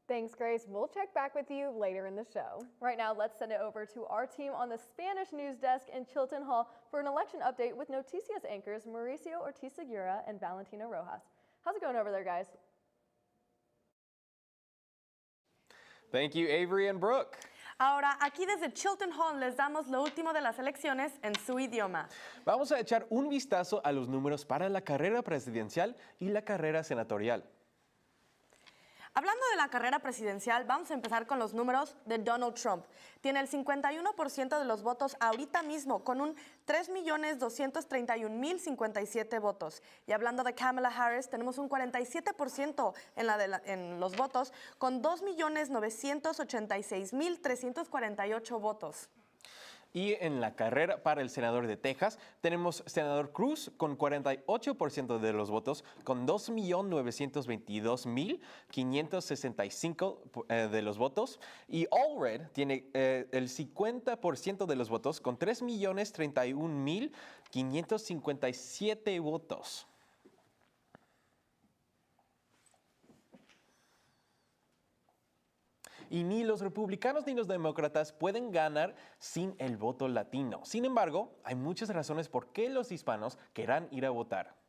Thanks, Grace. We'll check back with you later in the show. Right now, let's send it over to our team on the Spanish news desk in Chilton Hall for an election update with Noticias anchors Mauricio Ortiz-Segura and Valentina Rojas. How's it going over there, guys? Thank you, Avery and Brooke. Ahora, aquí desde Chilton Hall les damos lo último de las elecciones en su idioma. Vamos a echar un vistazo a los números para la carrera presidencial y la carrera senatorial. Hablando de la carrera presidencial, vamos a empezar con los números de Donald Trump. Tiene el 51% de los votos ahorita mismo, con un 3.231.057 votos. Y hablando de Kamala Harris, tenemos un 47% en los votos, con 2.986.348 votos. Y en la carrera para el senador de Texas, tenemos senador Cruz con 48% de los votos, con 2.922.565 de los votos. Y Allred tiene el 50% de los votos, con 3.031.557 votos. Y ni los republicanos ni los demócratas pueden ganar sin el voto latino. Sin embargo, hay muchas razones por qué los hispanos querrán ir a votar.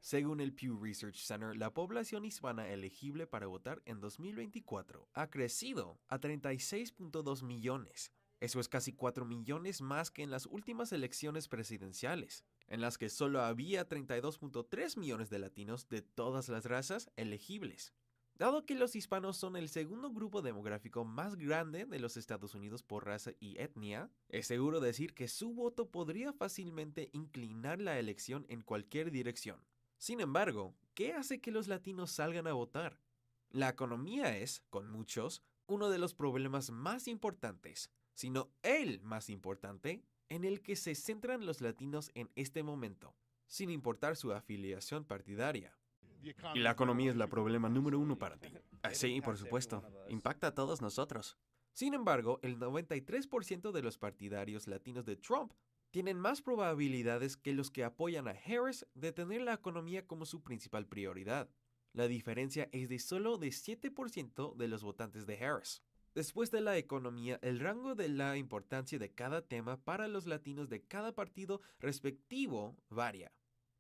Según el Pew Research Center, la población hispana elegible para votar en 2024 ha crecido a 36.2 millones. Eso es casi 4 millones más que en las últimas elecciones presidenciales, en las que solo había 32.3 millones de latinos de todas las razas elegibles. Dado que los hispanos son el segundo grupo demográfico más grande de los Estados Unidos por raza y etnia, es seguro decir que su voto podría fácilmente inclinar la elección en cualquier dirección. Sin embargo, ¿qué hace que los latinos salgan a votar? La economía es, con muchos, uno de los problemas más importantes, si no el más importante, en el que se centran los latinos en este momento, sin importar su afiliación partidaria. Y la economía es el problema número uno para ti. Sí, por supuesto. Impacta a todos nosotros. Sin embargo, el 93% de los partidarios latinos de Trump tienen más probabilidades que los que apoyan a Harris de tener la economía como su principal prioridad. La diferencia es de solo de 7% de los votantes de Harris. Después de la economía, el rango de la importancia de cada tema para los latinos de cada partido respectivo varía.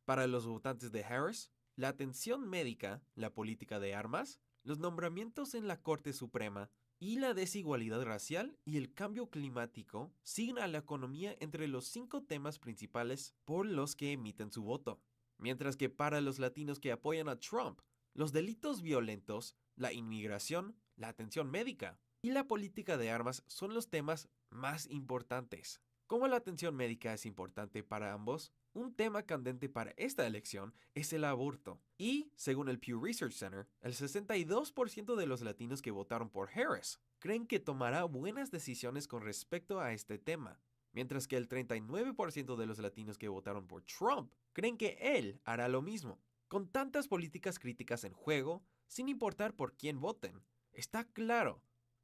Para los votantes de Harris, la atención médica, la política de armas, los nombramientos en la Corte Suprema y la desigualdad racial y el cambio climático siguen a la economía entre los 5 temas principales por los que emiten su voto. Mientras que para los latinos que apoyan a Trump, los delitos violentos, la inmigración, la atención médica y la política de armas son los temas más importantes. Como la atención médica es importante para ambos, un tema candente para esta elección es el aborto. Y, según el Pew Research Center, el 62% de los latinos que votaron por Harris creen que tomará buenas decisiones con respecto a este tema, mientras que el 39% de los latinos que votaron por Trump creen que él hará lo mismo. Con tantas políticas críticas en juego, sin importar por quién voten, está claro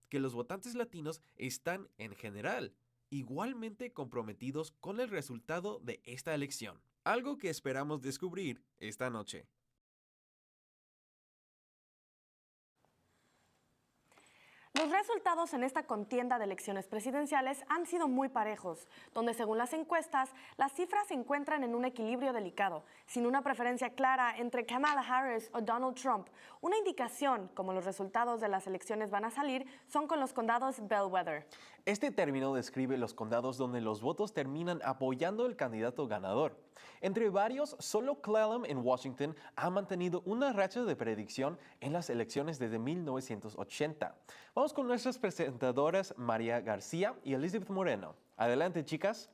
que los votantes latinos están, en general, igualmente comprometidos con el resultado de esta elección, algo que esperamos descubrir esta noche. Los resultados en esta contienda de elecciones presidenciales han sido muy parejos, donde según las encuestas, las cifras se encuentran en un equilibrio delicado, sin una preferencia clara entre Kamala Harris o Donald Trump. Una indicación, como los resultados de las elecciones van a salir, son con los condados Bellweather. Este término describe los condados donde los votos terminan apoyando al candidato ganador. Entre varios, solo Clallam en Washington ha mantenido una racha de predicción en las elecciones desde 1980. Vamos con nuestras presentadoras María García y Elizabeth Moreno. Adelante, chicas.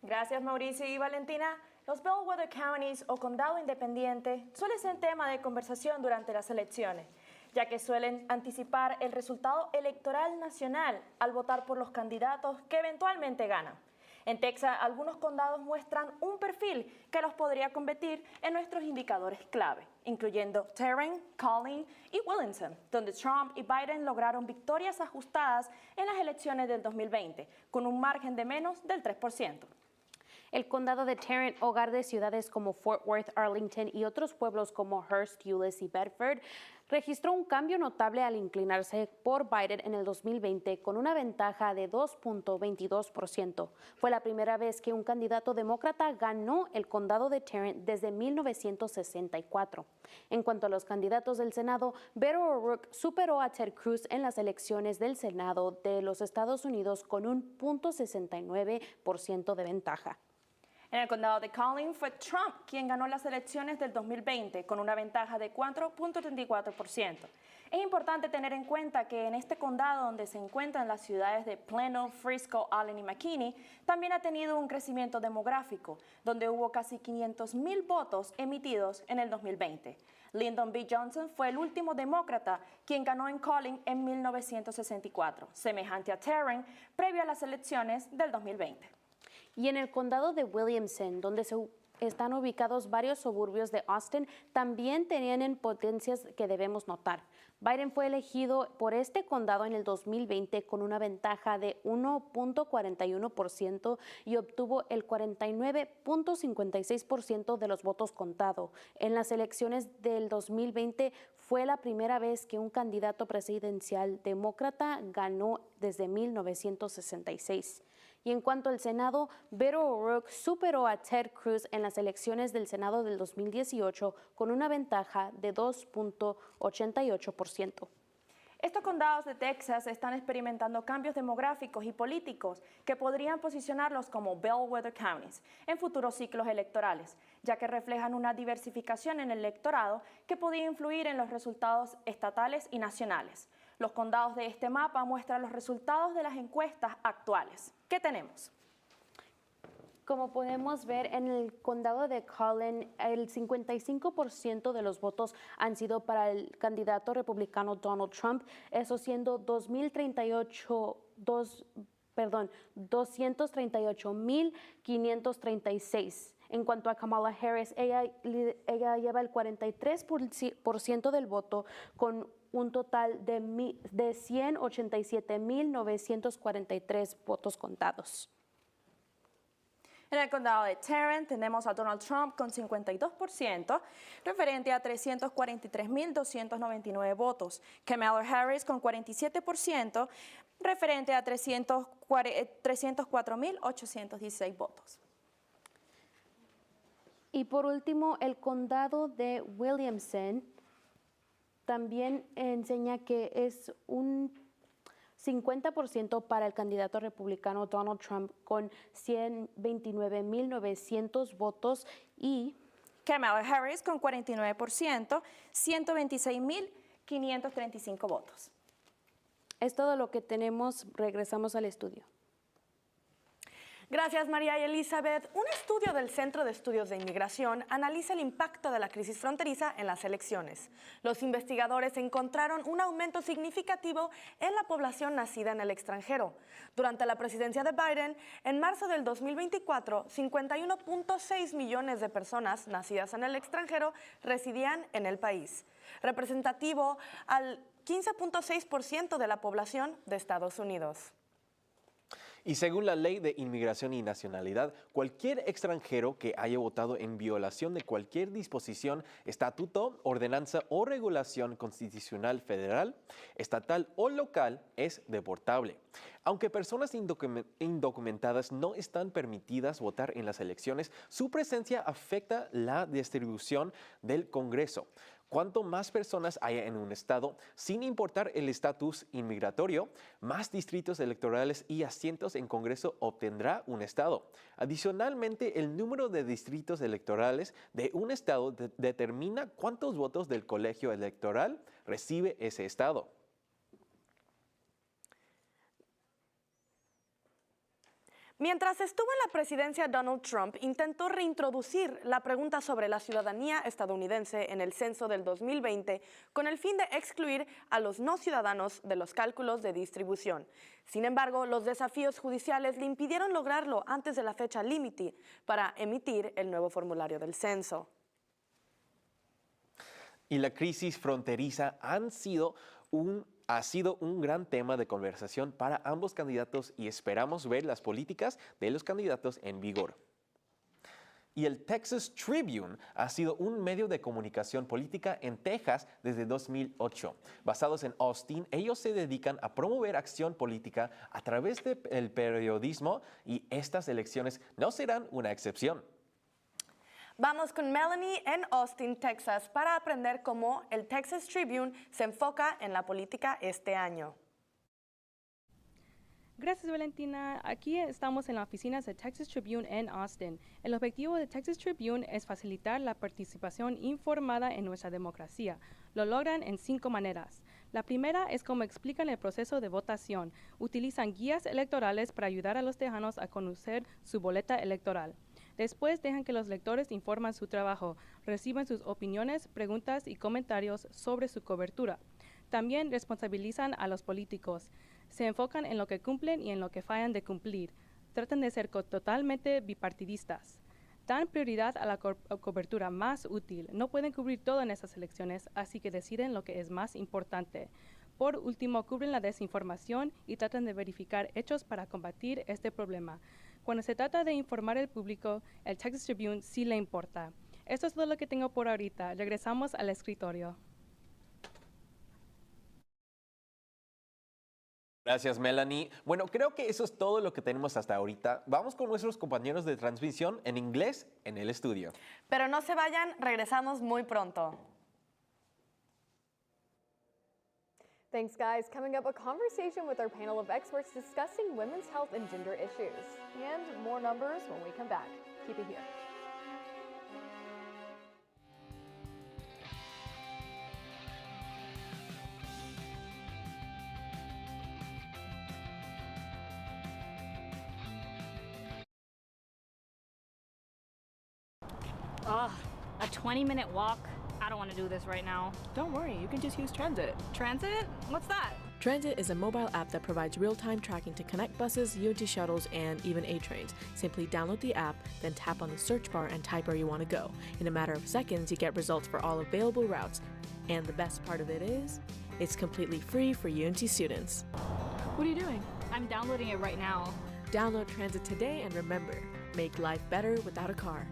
Gracias, Mauricio y Valentina. Los Bellweather Counties o condado independiente suelen ser tema de conversación durante las elecciones, ya que suelen anticipar el resultado electoral nacional al votar por los candidatos que eventualmente ganan. En Texas, algunos condados muestran un perfil que los podría convertir en nuestros indicadores clave, incluyendo Tarrant, Collin y Williamson, donde Trump y Biden lograron victorias ajustadas en las elecciones del 2020, con un margen de menos del 3%. El condado de Tarrant, hogar de ciudades como Fort Worth, Arlington y otros pueblos como Hearst, Euless y Bedford, registró un cambio notable al inclinarse por Biden en el 2020 con una ventaja de 2.22%. Fue la primera vez que un candidato demócrata ganó el condado de Tarrant desde 1964. En cuanto a los candidatos del Senado, Beto O'Rourke superó a Ted Cruz en las elecciones del Senado de los Estados Unidos con un 0.69% de ventaja. En el condado de Collin fue Trump quien ganó las elecciones del 2020 con una ventaja de 4.34%. Es importante tener en cuenta que en este condado, donde se encuentran las ciudades de Plano, Frisco, Allen y McKinney, también ha tenido un crecimiento demográfico, donde hubo casi 500,000 votos emitidos en el 2020. Lyndon B. Johnson fue el último demócrata quien ganó en Collin en 1964, semejante a Tarrant, previo a las elecciones del 2020. Y en el condado de Williamson, donde están ubicados varios suburbios de Austin, también tienen potencias que debemos notar. Biden fue elegido por este condado en el 2020 con una ventaja de 1.41% y obtuvo el 49.56% de los votos contados. En las elecciones del 2020 fue la primera vez que un candidato presidencial demócrata ganó desde 1966. Y en cuanto al Senado, Beto O'Rourke superó a Ted Cruz en las elecciones del Senado del 2018 con una ventaja de 2.88%. Estos condados de Texas están experimentando cambios demográficos y políticos que podrían posicionarlos como Bellweather Counties en futuros ciclos electorales, ya que reflejan una diversificación en el electorado que podría influir en los resultados estatales y nacionales. Los condados de este mapa muestran los resultados de las encuestas actuales. ¿Qué tenemos? Como podemos ver, en el condado de Collin, el 55% de los votos han sido para el candidato republicano Donald Trump, eso siendo 238.536. En cuanto a Kamala Harris, ella lleva el 43% del voto con un total de 187.943 votos contados. En el condado de Tarrant tenemos a Donald Trump con 52%, referente a 343.299 votos. Kamala Harris con 47%, referente a 304.816 votos. Y por último, el condado de Williamson también enseña que es un 50% para el candidato republicano Donald Trump con 129.900 votos y Kamala Harris con 49%, 126.535 votos. Es todo lo que tenemos. Regresamos al estudio. Gracias, María y Elizabeth. Un estudio del Centro de Estudios de Inmigración analiza el impacto de la crisis fronteriza en las elecciones. Los investigadores encontraron un aumento significativo en la población nacida en el extranjero. Durante la presidencia de Biden, en marzo del 2024, 51.6 millones de personas nacidas en el extranjero residían en el país, representativo al 15.6% de la población de Estados Unidos. Y según la Ley de Inmigración y Nacionalidad, cualquier extranjero que haya votado en violación de cualquier disposición, estatuto, ordenanza o regulación constitucional federal, estatal o local es deportable. Aunque personas indocumentadas no están permitidas votar en las elecciones, su presencia afecta la distribución del Congreso. Cuanto más personas haya en un estado, sin importar el estatus inmigratorio, más distritos electorales y asientos en Congreso obtendrá un estado. Adicionalmente, el número de distritos electorales de un estado determina cuántos votos del colegio electoral recibe ese estado. Mientras estuvo en la presidencia, Donald Trump intentó reintroducir la pregunta sobre la ciudadanía estadounidense en el censo del 2020 con el fin de excluir a los no ciudadanos de los cálculos de distribución. Sin embargo, los desafíos judiciales le impidieron lograrlo antes de la fecha límite para emitir el nuevo formulario del censo. Y la crisis fronteriza ha sido un gran tema de conversación para ambos candidatos y esperamos ver las políticas de los candidatos en vigor. Y el Texas Tribune ha sido un medio de comunicación política en Texas desde 2008. Basados en Austin, ellos se dedican a promover acción política a través del periodismo y estas elecciones no serán una excepción. Vamos con Melanie en Austin, Texas, para aprender cómo el Texas Tribune se enfoca en la política este año. Gracias, Valentina. Aquí estamos en las oficinas de Texas Tribune en Austin. El objetivo de Texas Tribune es facilitar la participación informada en nuestra democracia. Lo logran en 5 maneras. La primera es cómo explican el proceso de votación. Utilizan guías electorales para ayudar a los tejanos a conocer su boleta electoral. Después dejan que los lectores informan su trabajo, reciban sus opiniones, preguntas y comentarios sobre su cobertura. También responsabilizan a los políticos. Se enfocan en lo que cumplen y en lo que fallan de cumplir. Tratan de ser totalmente bipartidistas. Dan prioridad a la cobertura más útil. No pueden cubrir todo en estas elecciones, así que deciden lo que es más importante. Por último, cubren la desinformación y tratan de verificar hechos para combatir este problema. Cuando se trata de informar al público, el Texas Tribune sí le importa. Esto es todo lo que tengo por ahorita. Regresamos al escritorio. Gracias, Melanie. Bueno, creo que eso es todo lo que tenemos hasta ahorita. Vamos con nuestros compañeros de transmisión en inglés en el estudio. Pero no se vayan, regresamos muy pronto. Thanks, guys. Coming up, a conversation with our panel of experts discussing women's health and gender issues. And more numbers when we come back. Keep it here. Ugh, a 20-minute walk? I don't want to do this right now. Don't worry, you can just use Transit. Transit? What's that? Transit is a mobile app that provides real-time tracking to connect buses, UNT shuttles, and even A-trains. Simply download the app, then tap on the search bar and type where you want to go. In a matter of seconds, you get results for all available routes. And the best part of it is, it's completely free for UNT students. What are you doing? I'm downloading it right now. Download Transit today and remember, make life better without a car.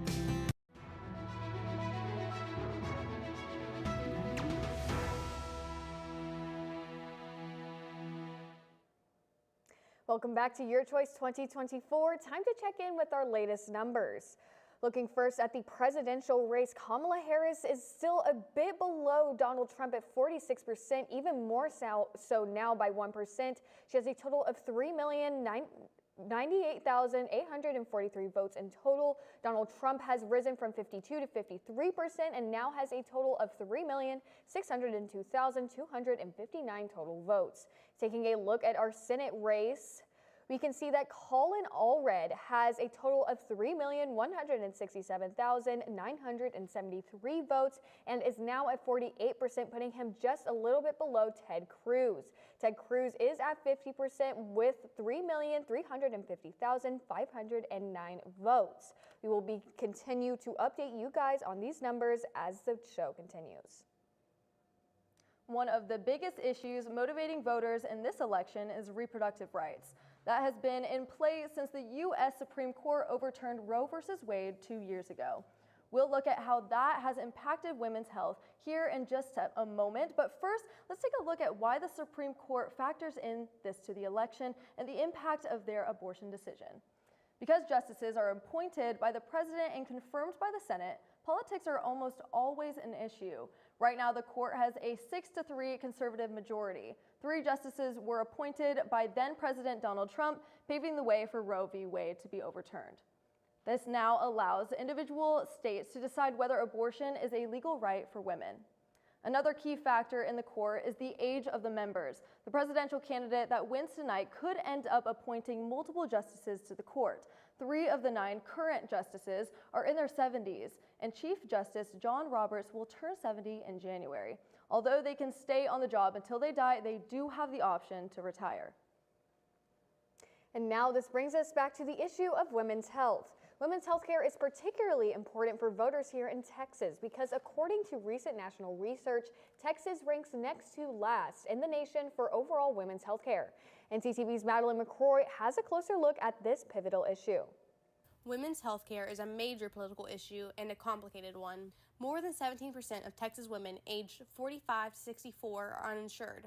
Welcome back to Your Choice 2024. Time to check in with our latest numbers. Looking first at the presidential race, Kamala Harris is still a bit below Donald Trump at 46%, even more so now by 1%. She has a total of 3,098,843 votes in total. Donald Trump has risen from 52 to 53% and now has a total of 3,602,259 total votes. Taking a look at our Senate race, we can see that Colin Allred has a total of 3,167,973 votes and is now at 48%, putting him just a little bit below Ted Cruz. Ted Cruz is at 50% with 3,350,509 votes. We will continue to update you guys on these numbers as the show continues. One of the biggest issues motivating voters in this election is reproductive rights. That has been in place since the U.S. Supreme Court overturned Roe v. Wade 2 years ago. We'll look at how that has impacted women's health here in just a moment. But first, let's take a look at why the Supreme Court factors in this to the election and the impact of their abortion decision. Because justices are appointed by the president and confirmed by the Senate, politics are almost always an issue. Right now, the court has a 6-3 conservative majority. 3 justices were appointed by then-President Donald Trump, paving the way for Roe v. Wade to be overturned. This now allows individual states to decide whether abortion is a legal right for women. Another key factor in the court is the age of the members. The presidential candidate that wins tonight could end up appointing multiple justices to the court. 3 of the 9 current justices are in their 70s, and Chief Justice John Roberts will turn 70 in January. Although they can stay on the job until they die, they do have the option to retire. And now this brings us back to the issue of women's health. Women's health care is particularly important for voters here in Texas because according to recent national research, Texas ranks next to last in the nation for overall women's health care. ntTV's Madeline McCrory has a closer look at this pivotal issue. Women's health care is a major political issue and a complicated one. More than 17% of Texas women aged 45 to 64 are uninsured.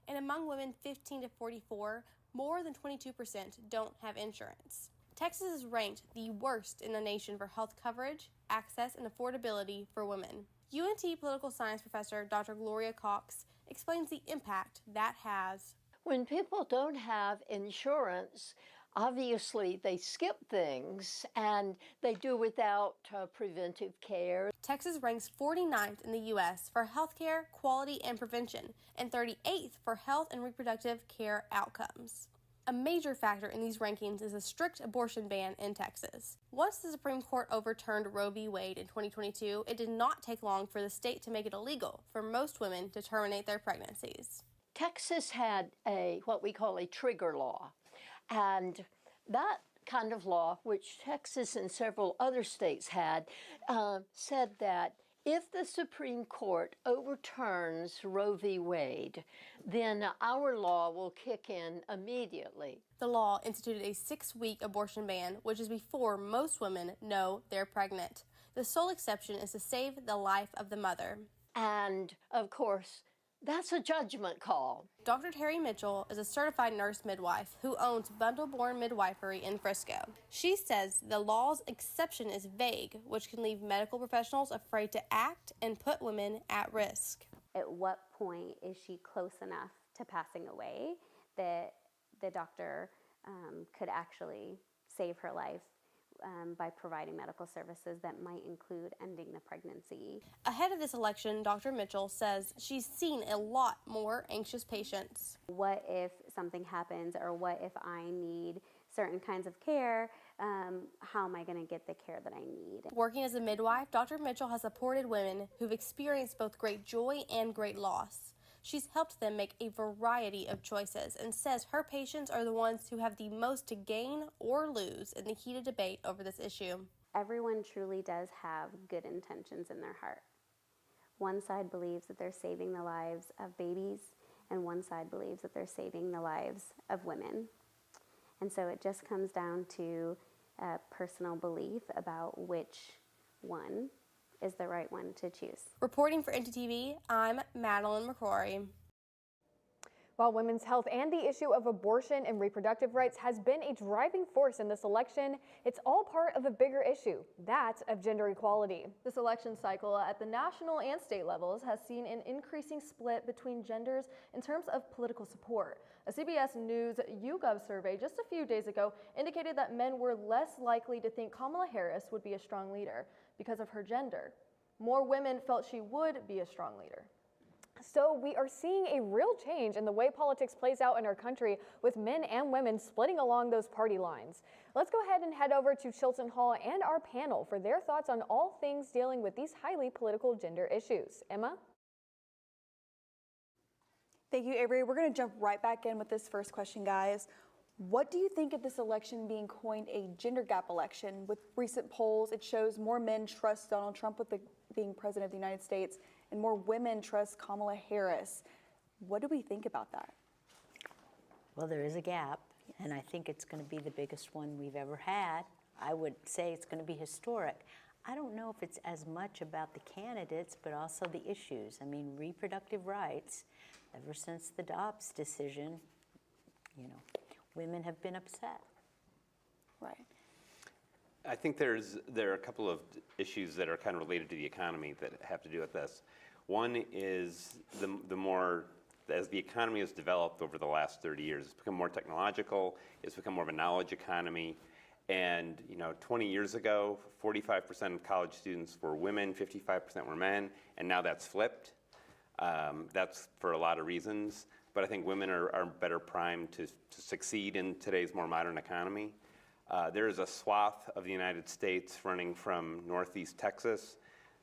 And among women 15 to 44, more than 22% don't have insurance. Texas is ranked the worst in the nation for health coverage, access, and affordability for women. UNT political science professor Dr. Gloria Cox explains the impact that has. When people don't have insurance, obviously they skip things and they do without preventive care. Texas ranks 49th in the U.S. for healthcare, quality, and prevention, and 38th for health and reproductive care outcomes. A major factor in these rankings is a strict abortion ban in Texas. Once the Supreme Court overturned Roe v. Wade in 2022, it did not take long for the state to make it illegal for most women to terminate their pregnancies. Texas had what we call a trigger law, and that kind of law, which Texas and several other states had, said that if the Supreme Court overturns Roe v. Wade, then our law will kick in immediately. The law instituted a 6-week abortion ban, which is before most women know they're pregnant. The sole exception is to save the life of the mother. And, of course, that's a judgment call. Dr. Terry Mitchell is a certified nurse midwife who owns Bundle Born Midwifery in Frisco. She says the law's exception is vague, which can leave medical professionals afraid to act and put women at risk. At what point is she close enough to passing away that the doctor could actually save her life by providing medical services that might include ending the pregnancy? Ahead of this election, Dr. Mitchell says she's seen a lot more anxious patients. What if something happens, or what if I need certain kinds of care? How am I going to get the care that I need? Working as a midwife, Dr. Mitchell has supported women who've experienced both great joy and great loss. She's helped them make a variety of choices and says her patients are the ones who have the most to gain or lose in the heated debate over this issue. Everyone truly does have good intentions in their heart. One side believes that they're saving the lives of babies, and one side believes that they're saving the lives of women. And so it just comes down to personal belief about which one is the right one to choose. Reporting for ntTV, I'm Madeline McCrory. While women's health and the issue of abortion and reproductive rights has been a driving force in this election, it's all part of a bigger issue, that of gender equality. This election cycle at the national and state levels has seen an increasing split between genders in terms of political support. A CBS News YouGov survey just a few days ago indicated that men were less likely to think Kamala Harris would be a strong leader because of her gender. More women felt she would be a strong leader. So we are seeing a real change in the way politics plays out in our country, with men and women splitting along those party lines. Let's go ahead and head over to Chilton Hall and our panel for their thoughts on all things dealing with these highly political gender issues. Emma? Thank you, Avery. We're going to jump right back in with this first question, guys. What do you think of this election being coined a gender gap election? With recent polls, it shows more men trust Donald Trump with being president of the United States, and more women trust Kamala Harris. What do we think about that? Well, there is a gap, and I think it's going to be the biggest one we've ever had. I would say it's going to be historic. I don't know if it's as much about the candidates, but also the issues. I mean, reproductive rights, ever since the Dobbs decision, you know, women have been upset. Right. I think there are a couple of issues that are kind of related to the economy that have to do with this. One is as the economy has developed over the last 30 years, it's become more technological, it's become more of a knowledge economy. And 20 years ago, 45% of college students were women, 55% were men, and now that's flipped. That's for a lot of reasons, but I think women are better primed to succeed in today's more modern economy. There is a swath of the United States running from northeast Texas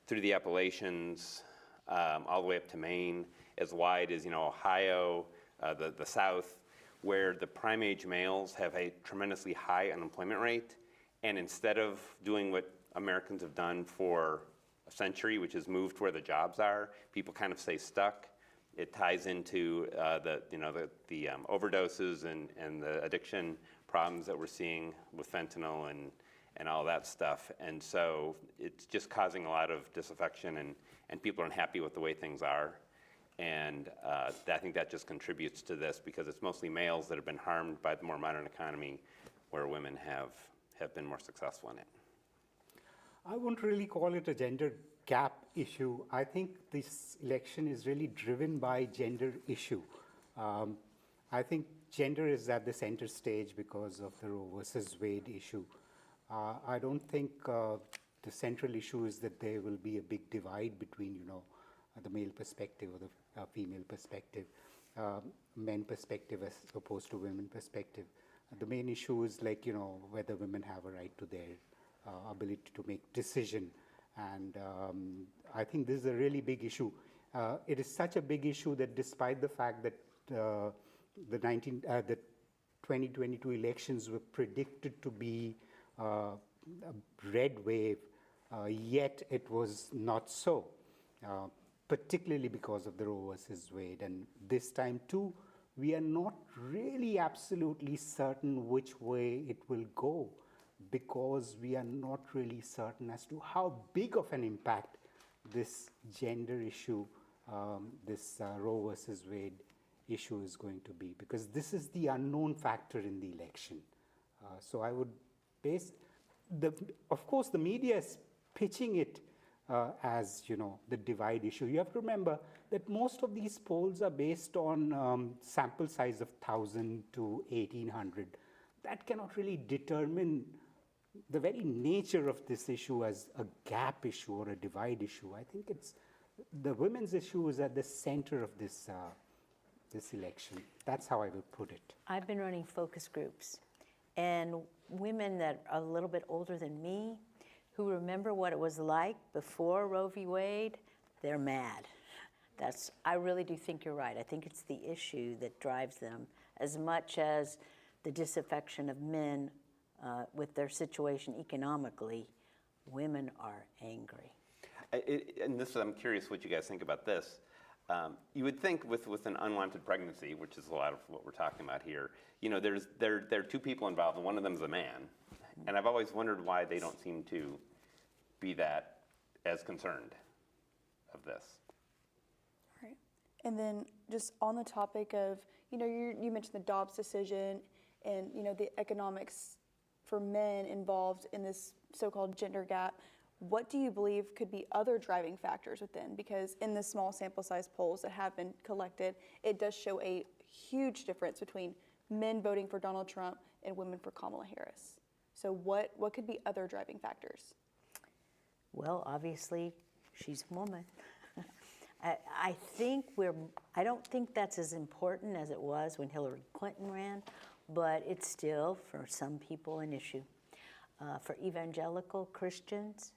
through the Appalachians, all the way up to Maine, as wide as Ohio, the South, where the prime age males have a tremendously high unemployment rate, and instead of doing what Americans have done for a century, which is moved where the jobs are, people kind of stay stuck. It ties into the overdoses and the addiction problems that we're seeing with fentanyl and all that stuff. And so it's just causing a lot of disaffection, and people are unhappy with the way things are. And I think that just contributes to this, because it's mostly males that have been harmed by the more modern economy, where women have been more successful in it. I wouldn't really call it a gender gap issue. I think this election is really driven by gender issue. I think gender is at the center stage because of the Roe versus Wade issue. I don't think the central issue is that there will be a big divide between, the male perspective or the female perspective, men perspective as opposed to women perspective. The main issue is whether women have a right to their ability to make decision. And I think this is a really big issue. It is such a big issue that despite the fact that the 2022 elections were predicted to be a red wave, yet it was not so, particularly because of the Roe versus Wade. And this time too, we are not really absolutely certain which way it will go, because we are not really certain as to how big of an impact this gender issue, this Roe versus Wade issue is going to be, because this is the unknown factor in the election. So I would base of course, the media is pitching it as the divide issue. You have to remember that most of these polls are based on sample size of 1,000 to 1,800. That cannot really determine the very nature of this issue as a gap issue or a divide issue. I think it's the women's issue is at the center of this election. That's how I would put it. I've been running focus groups, and women that are a little bit older than me, who remember what it was like before Roe v. Wade, they're mad. I really do think you're right. I think it's the issue that drives them as much as the disaffection of men with their situation economically. Women are angry. I'm curious what you guys think about this. You would think with an unwanted pregnancy, which is a lot of what we're talking about here, there are two people involved, and one of them is a man. And I've always wondered why they don't seem to be that as concerned of this. All right. And then just on the topic of, you mentioned the Dobbs decision and, the economics for men involved in this so-called gender gap. What do you believe could be other driving factors within? Because in the small sample size polls that have been collected, it does show a huge difference between men voting for Donald Trump and women for Kamala Harris. So what could be other driving factors? Well, obviously, she's a woman. I don't think that's as important as it was when Hillary Clinton ran, but it's still, for some people, an issue. For evangelical Christians,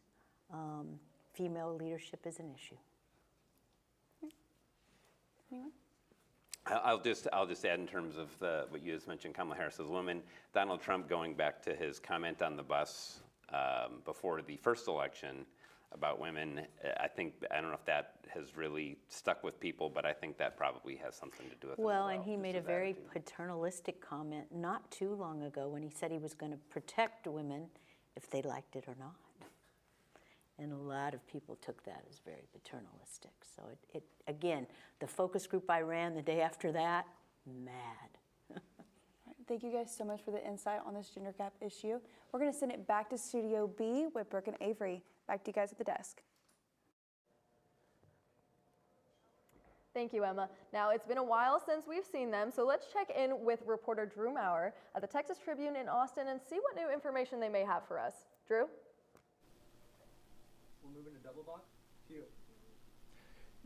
female leadership is an issue. Anyone? I'll just add in terms of what you just mentioned, Kamala Harris as a woman. Donald Trump, going back to his comment on the bus before the first election about women, I don't know if that has really stuck with people, but I think that probably has something to do with it. Well, and he made a very paternalistic comment not too long ago when he said he was going to protect women if they liked it or not. And a lot of people took that as very paternalistic. So it again, the focus group I ran the day after that, mad. Thank you guys so much for the insight on this gender gap issue. We're going to send it back to Studio B with Brooke and Avery. Back to you guys at the desk. Thank you, Emma. Now, it's been a while since we've seen them, so let's check in with reporter Drew Maurer at the Texas Tribune in Austin and see what new information they may have for us. Drew? We're moving to double block.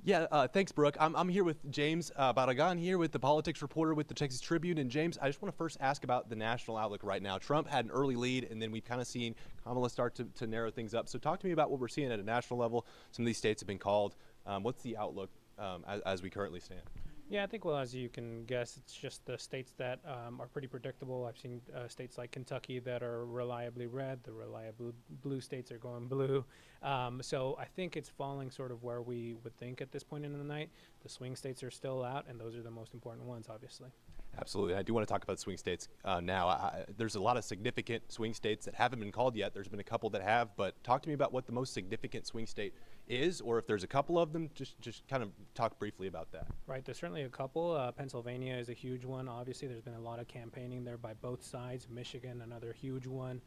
Yeah, thanks, Brooke. I'm here with James Barragan here with the politics reporter with the Texas Tribune. And James, I just want to first ask about the national outlook right now. Trump had an early lead, and then we've kind of seen Kamala start to narrow things up. So talk to me about what we're seeing at a national level. Some of these states have been called. What's the outlook as we currently stand? Yeah, I think, well, as you can guess, it's just the states that are pretty predictable. I've seen states like Kentucky that are reliably red. The reliable blue states are going blue. So I think it's falling sort of where we would think at this point in the night. The swing states are still out, and those are the most important ones, obviously. Absolutely. I do want to talk about swing states now. There's a lot of significant swing states that haven't been called yet. There's been a couple that have, but talk to me about what the most significant swing state is, or if there's a couple of them, just kind of talk briefly about that. Right, there's certainly a couple. Pennsylvania is a huge one. Obviously, there's been a lot of campaigning there by both sides. Michigan, another huge one.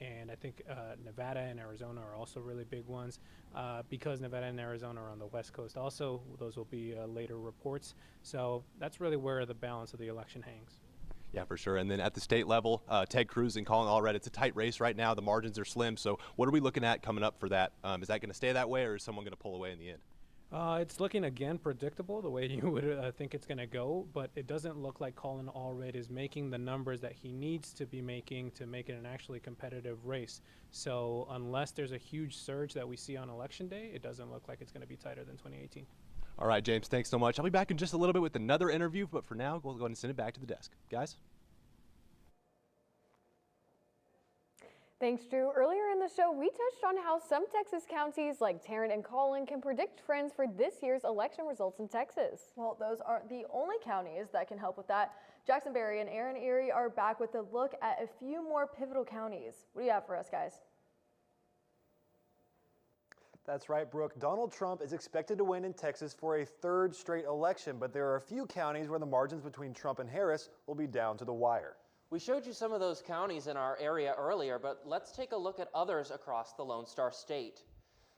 And I think Nevada and Arizona are also really big ones. Because Nevada and Arizona are on the West Coast also, those will be later reports. So that's really where the balance of the election hangs. Yeah, for sure. And then at the state level, Ted Cruz and Colin Allred, it's a tight race right now. The margins are slim. So what are we looking at coming up for that? Is that going to stay that way, or is someone going to pull away in the end? It's looking, again, predictable the way you would think it's going to go, but it doesn't look like Colin Allred is making the numbers that he needs to be making to make it an actually competitive race. So unless there's a huge surge that we see on Election Day, it doesn't look like it's going to be tighter than 2018. All right, James, thanks so much. I'll be back in just a little bit with another interview, but for now, we'll go ahead and send it back to the desk. Guys? Thanks, Drew. Earlier in the show, we touched on how some Texas counties like Tarrant and Collin can predict trends for this year's election results in Texas. Well, those aren't the only counties that can help with that. Jackson Berry and Aaron Erie are back with a look at a few more pivotal counties. What do you have for us, guys? That's right, Brooke. Donald Trump is expected to win in Texas for a third straight election, but there are a few counties where the margins between Trump and Harris will be down to the wire. We showed you some of those counties in our area earlier, but let's take a look at others across the Lone Star State.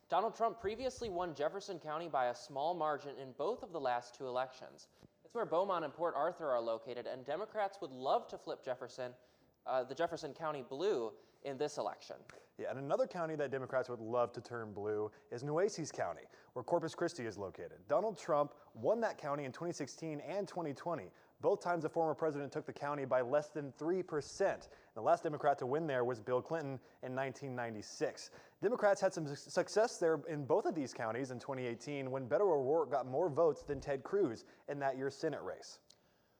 Donald Trump previously won Jefferson County by a small margin in both of the last two elections. It's where Beaumont and Port Arthur are located, and Democrats would love to flip the Jefferson County blue in this election. Yeah, and another county that Democrats would love to turn blue is Nueces County, where Corpus Christi is located. Donald Trump won that county in 2016 and 2020. Both times the former president took the county by less than 3%. The last Democrat to win there was Bill Clinton in 1996. Democrats had some success there in both of these counties in 2018 when Beto O'Rourke got more votes than Ted Cruz in that year's Senate race.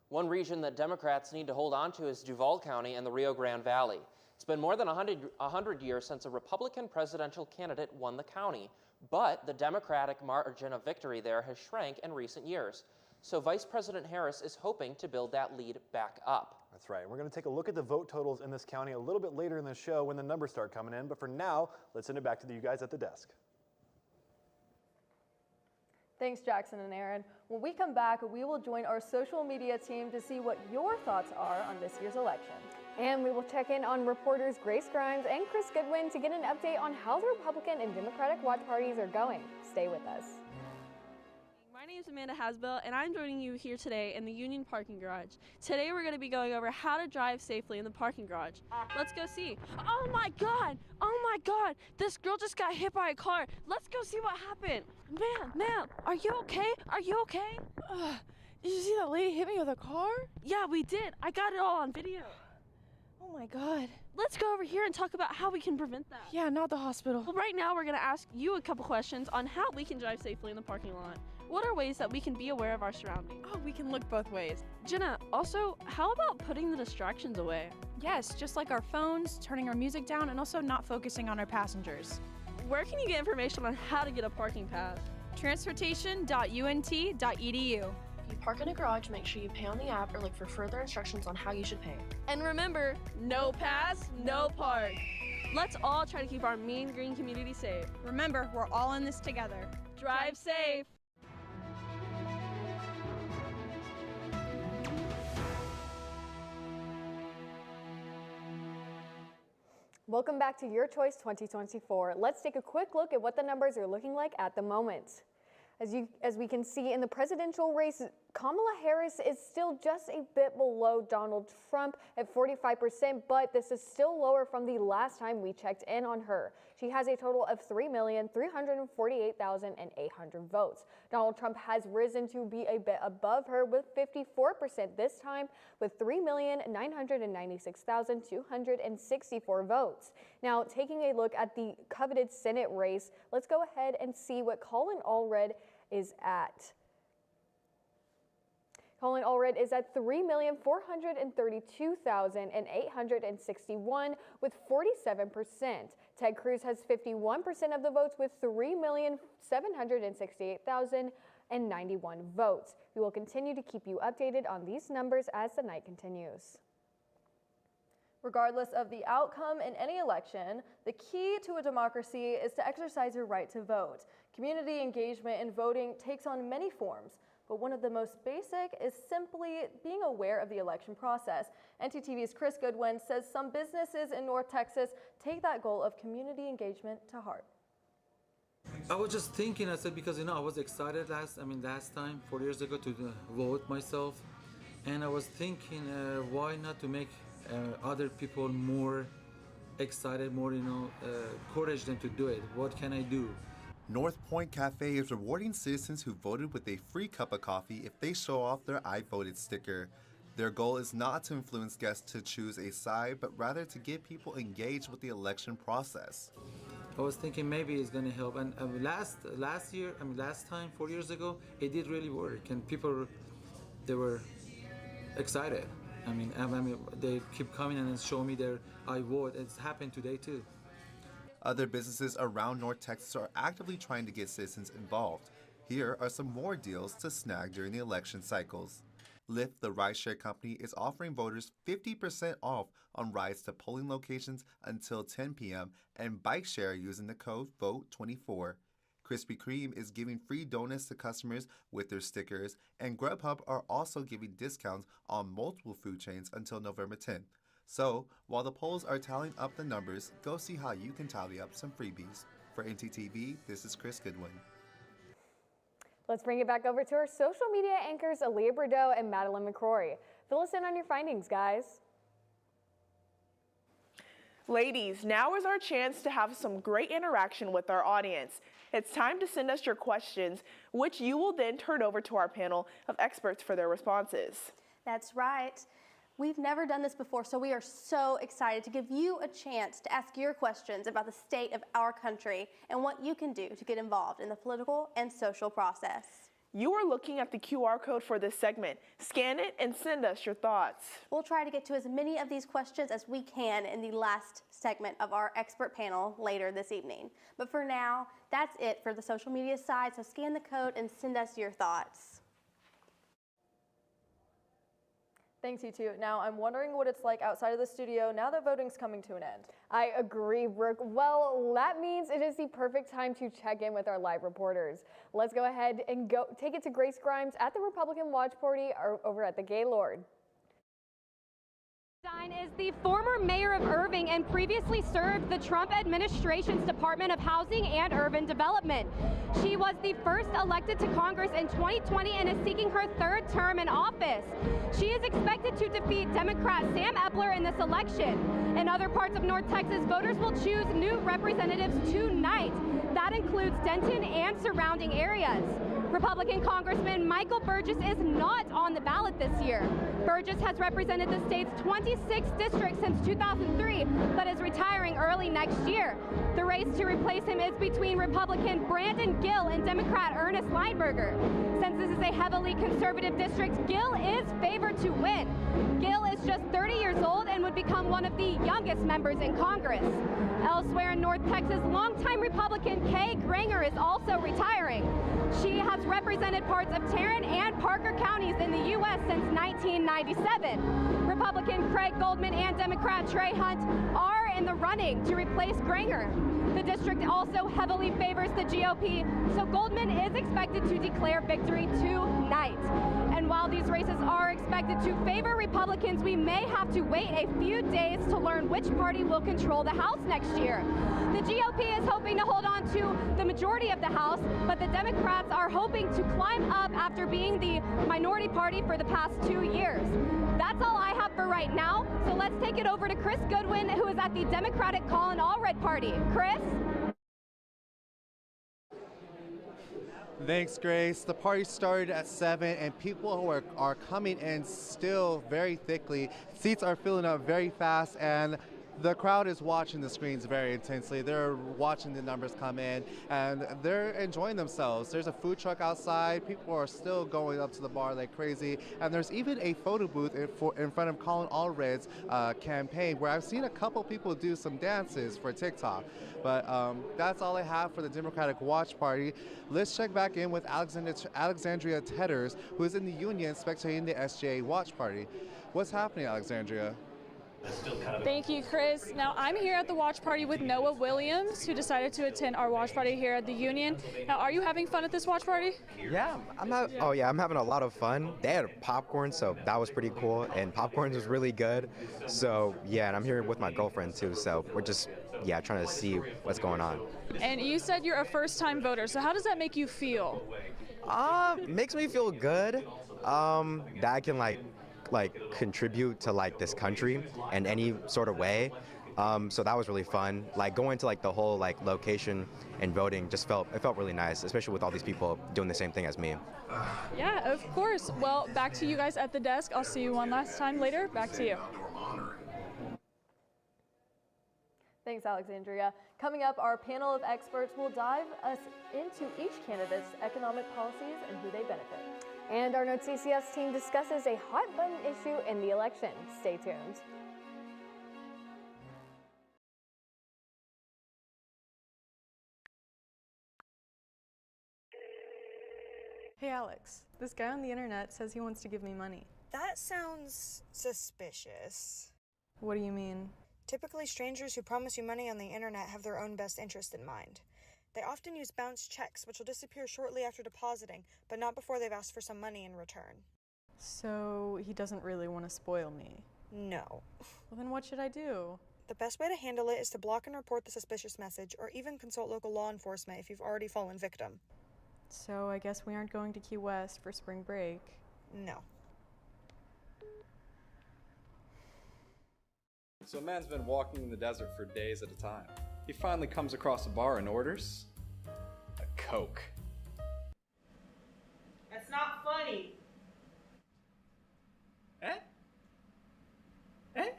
One region that Democrats need to hold on to is Duval County and the Rio Grande Valley. It's been more than 100 years since a Republican presidential candidate won the county, but the Democratic margin of victory there has shrank in recent years. So Vice President Harris is hoping to build that lead back up. That's right. We're going to take a look at the vote totals in this county a little bit later in the show when the numbers start coming in. But for now, let's send it back to you guys at the desk. Thanks, Jackson and Aaron. When we come back, we will join our social media team to see what your thoughts are on this year's election. And we will check in on reporters Grace Grimes and Chris Goodwin to get an update on how the Republican and Democratic watch parties are going. Stay with us. My name is Amanda Hasbell, and I'm joining you here today in the Union parking garage. Today we're going to be going over how to drive safely in the parking garage. Let's go see. Oh my God! Oh my God! This girl just got hit by a car. Let's go see what happened. Ma'am, are you okay? Are you okay? Did you see that lady hit me with a car? Yeah, we did. I got it all on video. Oh my God. Let's go over here and talk about how we can prevent that. Yeah, not the hospital. Well, right now we're going to ask you a couple questions on how we can drive safely in the parking lot. What are ways that we can be aware of our surroundings? Oh, we can look both ways. Jenna, also, how about putting the distractions away? Yes, just like our phones, turning our music down, and also not focusing on our passengers. Where can you get information on how to get a parking pass? Transportation.unt.edu. If you park in a garage, make sure you pay on the app or look for further instructions on how you should pay. And remember, no pass, no park. Let's all try to keep our Mean Green community safe. Remember, we're all in this together. Drive safe. Welcome back to Your Choice 2024. Let's take a quick look at what the numbers are looking like at the moment. As we can see in the presidential race, Kamala Harris is still just a bit below Donald Trump at 45%, but this is still lower from the last time we checked in on her. She has a total of 3,348,800 votes. Donald Trump has risen to be a bit above her with 54% this time, with 3,996,264 votes. Now, taking a look at the coveted Senate race, let's go ahead and see what Colin Allred is at. Colin Allred is at 3,432,861 with 47%. Ted Cruz has 51% of the votes with 3,768,091 votes. We will continue to keep you updated on these numbers as the night continues. Regardless of the outcome in any election, the key to a democracy is to exercise your right to vote. Community engagement in voting takes on many forms, but one of the most basic is simply being aware of the election process. ntTV's Chris Goodwin says some businesses in North Texas take that goal of community engagement to heart. I was just thinking, I said, because I was excited last time, 4 years ago, to vote myself, and I was thinking, why not to make other people more excited, more encourage them to do it. What can I do? North Point Cafe is rewarding citizens who voted with a free cup of coffee if they show off their I voted sticker. Their goal is not to influence guests to choose a side, but rather to get people engaged with the election process. I was thinking maybe it's going to help. And last time, 4 years ago, it did really work, and people, they were excited. They keep coming and show me their I vote. It's happened today too. Other businesses around North Texas are actively trying to get citizens involved. Here are some more deals to snag during the election cycles. Lyft, the rideshare company, is offering voters 50% off on rides to polling locations until 10 p.m. and bike share using the code VOTE24. Krispy Kreme is giving free donuts to customers with their stickers, and Grubhub are also giving discounts on multiple food chains until November 10th. So, while the polls are tallying up the numbers, go see how you can tally up some freebies. For ntTV, this is Chris Goodwin. Let's bring it back over to our social media anchors, Aaliyah Bordeaux and Madeline McCrory. Fill us in on your findings, guys. Ladies, now is our chance to have some great interaction with our audience. It's time to send us your questions, which you will then turn over to our panel of experts for their responses. That's right. We've never done this before, so we are so excited to give you a chance to ask your questions about the state of our country and what you can do to get involved in the political and social process. You are looking at the QR code for this segment. Scan it and send us your thoughts. We'll try to get to as many of these questions as we can in the last segment of our expert panel later this evening. But for now, that's it for the social media side, so scan the code and send us your thoughts. Thanks, you two. Now, I'm wondering what it's like outside of the studio now that voting's coming to an end. I agree, Brooke. Well, that means it is the perfect time to check in with our live reporters. Let's go ahead and take it to Grace Grimes at the Republican Watch Party over at the Gaylord. Stein is the former mayor of Irving and previously served the Trump administration's Department of Housing and Urban Development. She was the first elected to Congress in 2020 and is seeking her third term in office. She is expected to defeat Democrat Sam Epler in this election. In other parts of North Texas, voters will choose new representatives tonight. That includes Denton and surrounding areas. Republican Congressman Michael Burgess is not on the ballot this year. Burgess has represented the state's 26th district since 2003, but is retiring early next year. The race to replace him is between Republican Brandon Gill and Democrat Ernest Lineberger. Since this is a heavily conservative district, Gill is favored to win. Gill is just 30 years old and would become one of the youngest members in Congress. Elsewhere in North Texas, longtime Republican Kay Granger is also retiring. She has represented parts of Tarrant and Parker counties in the U.S. since 1997. Republican Craig Goldman and Democrat Trey Hunt are in the running to replace Granger. The district also heavily favors the GOP, so Goldman is expected to declare victory tonight. And while these races are expected to favor Republicans, we may have to wait a few days to learn which party will control the House next year. The GOP is hoping to hold on to the majority of the House, but the Democrats are hoping to climb up after being the minority party for the past 2 years. That's all I have for right now, so let's take it over to Chris Goodwin, who is at the Democratic Colin Allred party. Chris? Thanks, Grace. The party started at 7 and people who are coming in still very thickly. Seats are filling up very fast and the crowd is watching the screens very intensely. They're watching the numbers come in and they're enjoying themselves. There's a food truck outside. People are still going up to the bar like crazy. And there's even a photo booth in front of Colin Allred's campaign where I've seen a couple people do some dances for TikTok. But that's all I have for the Democratic Watch Party. Let's check back in with Alexandria Tedders, who is in the union spectating the SJA Watch Party. What's happening, Alexandria? Thank you, Chris. Now, I'm here at the watch party with Noah Williams, who decided to attend our watch party here at the Union. Now, are you having fun at this watch party? Yeah, I'm having a lot of fun. They had popcorn, so that was pretty cool, and popcorn was really good. So, yeah, and I'm here with my girlfriend, too, so we're just, trying to see what's going on. And you said you're a first-time voter, so how does that make you feel? Makes me feel good that I can, contribute to this country in any sort of way. So that was really fun. Going to the whole location and voting just felt really nice, especially with all these people doing the same thing as me. Yeah, of course. Well, back to you guys at the desk. I'll see you one last time later. Back to you. Thanks, Alexandria. Coming up, our panel of experts will dive us into each candidate's economic policies and who they benefit. And our Noticias team discusses a hot button issue in the election. Stay tuned. Hey Alex, this guy on the internet says he wants to give me money. That sounds suspicious. What do you mean? Typically, strangers who promise you money on the internet have their own best interest in mind. They often use bounced checks, which will disappear shortly after depositing, but not before they've asked for some money in return. So he doesn't really want to spoil me? No. Well, then what should I do? The best way to handle it is to block and report the suspicious message, or even consult local law enforcement if you've already fallen victim. So I guess we aren't going to Key West for spring break. No. So a man's been walking in the desert for days at a time. He finally comes across a bar and orders a Coke. That's not funny. Eh? Eh?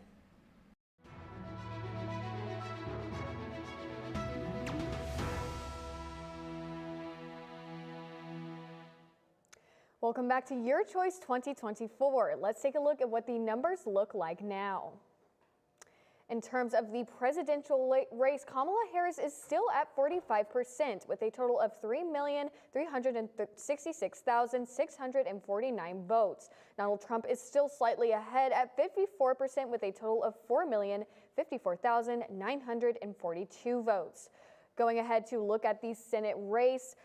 Welcome back to Your Choice 2024. Let's take a look at what the numbers look like now. In terms of the presidential race, Kamala Harris is still at 45% with a total of 3,366,649 votes. Donald Trump is still slightly ahead at 54% with a total of 4,054,942 votes. Going ahead to look at the Senate race,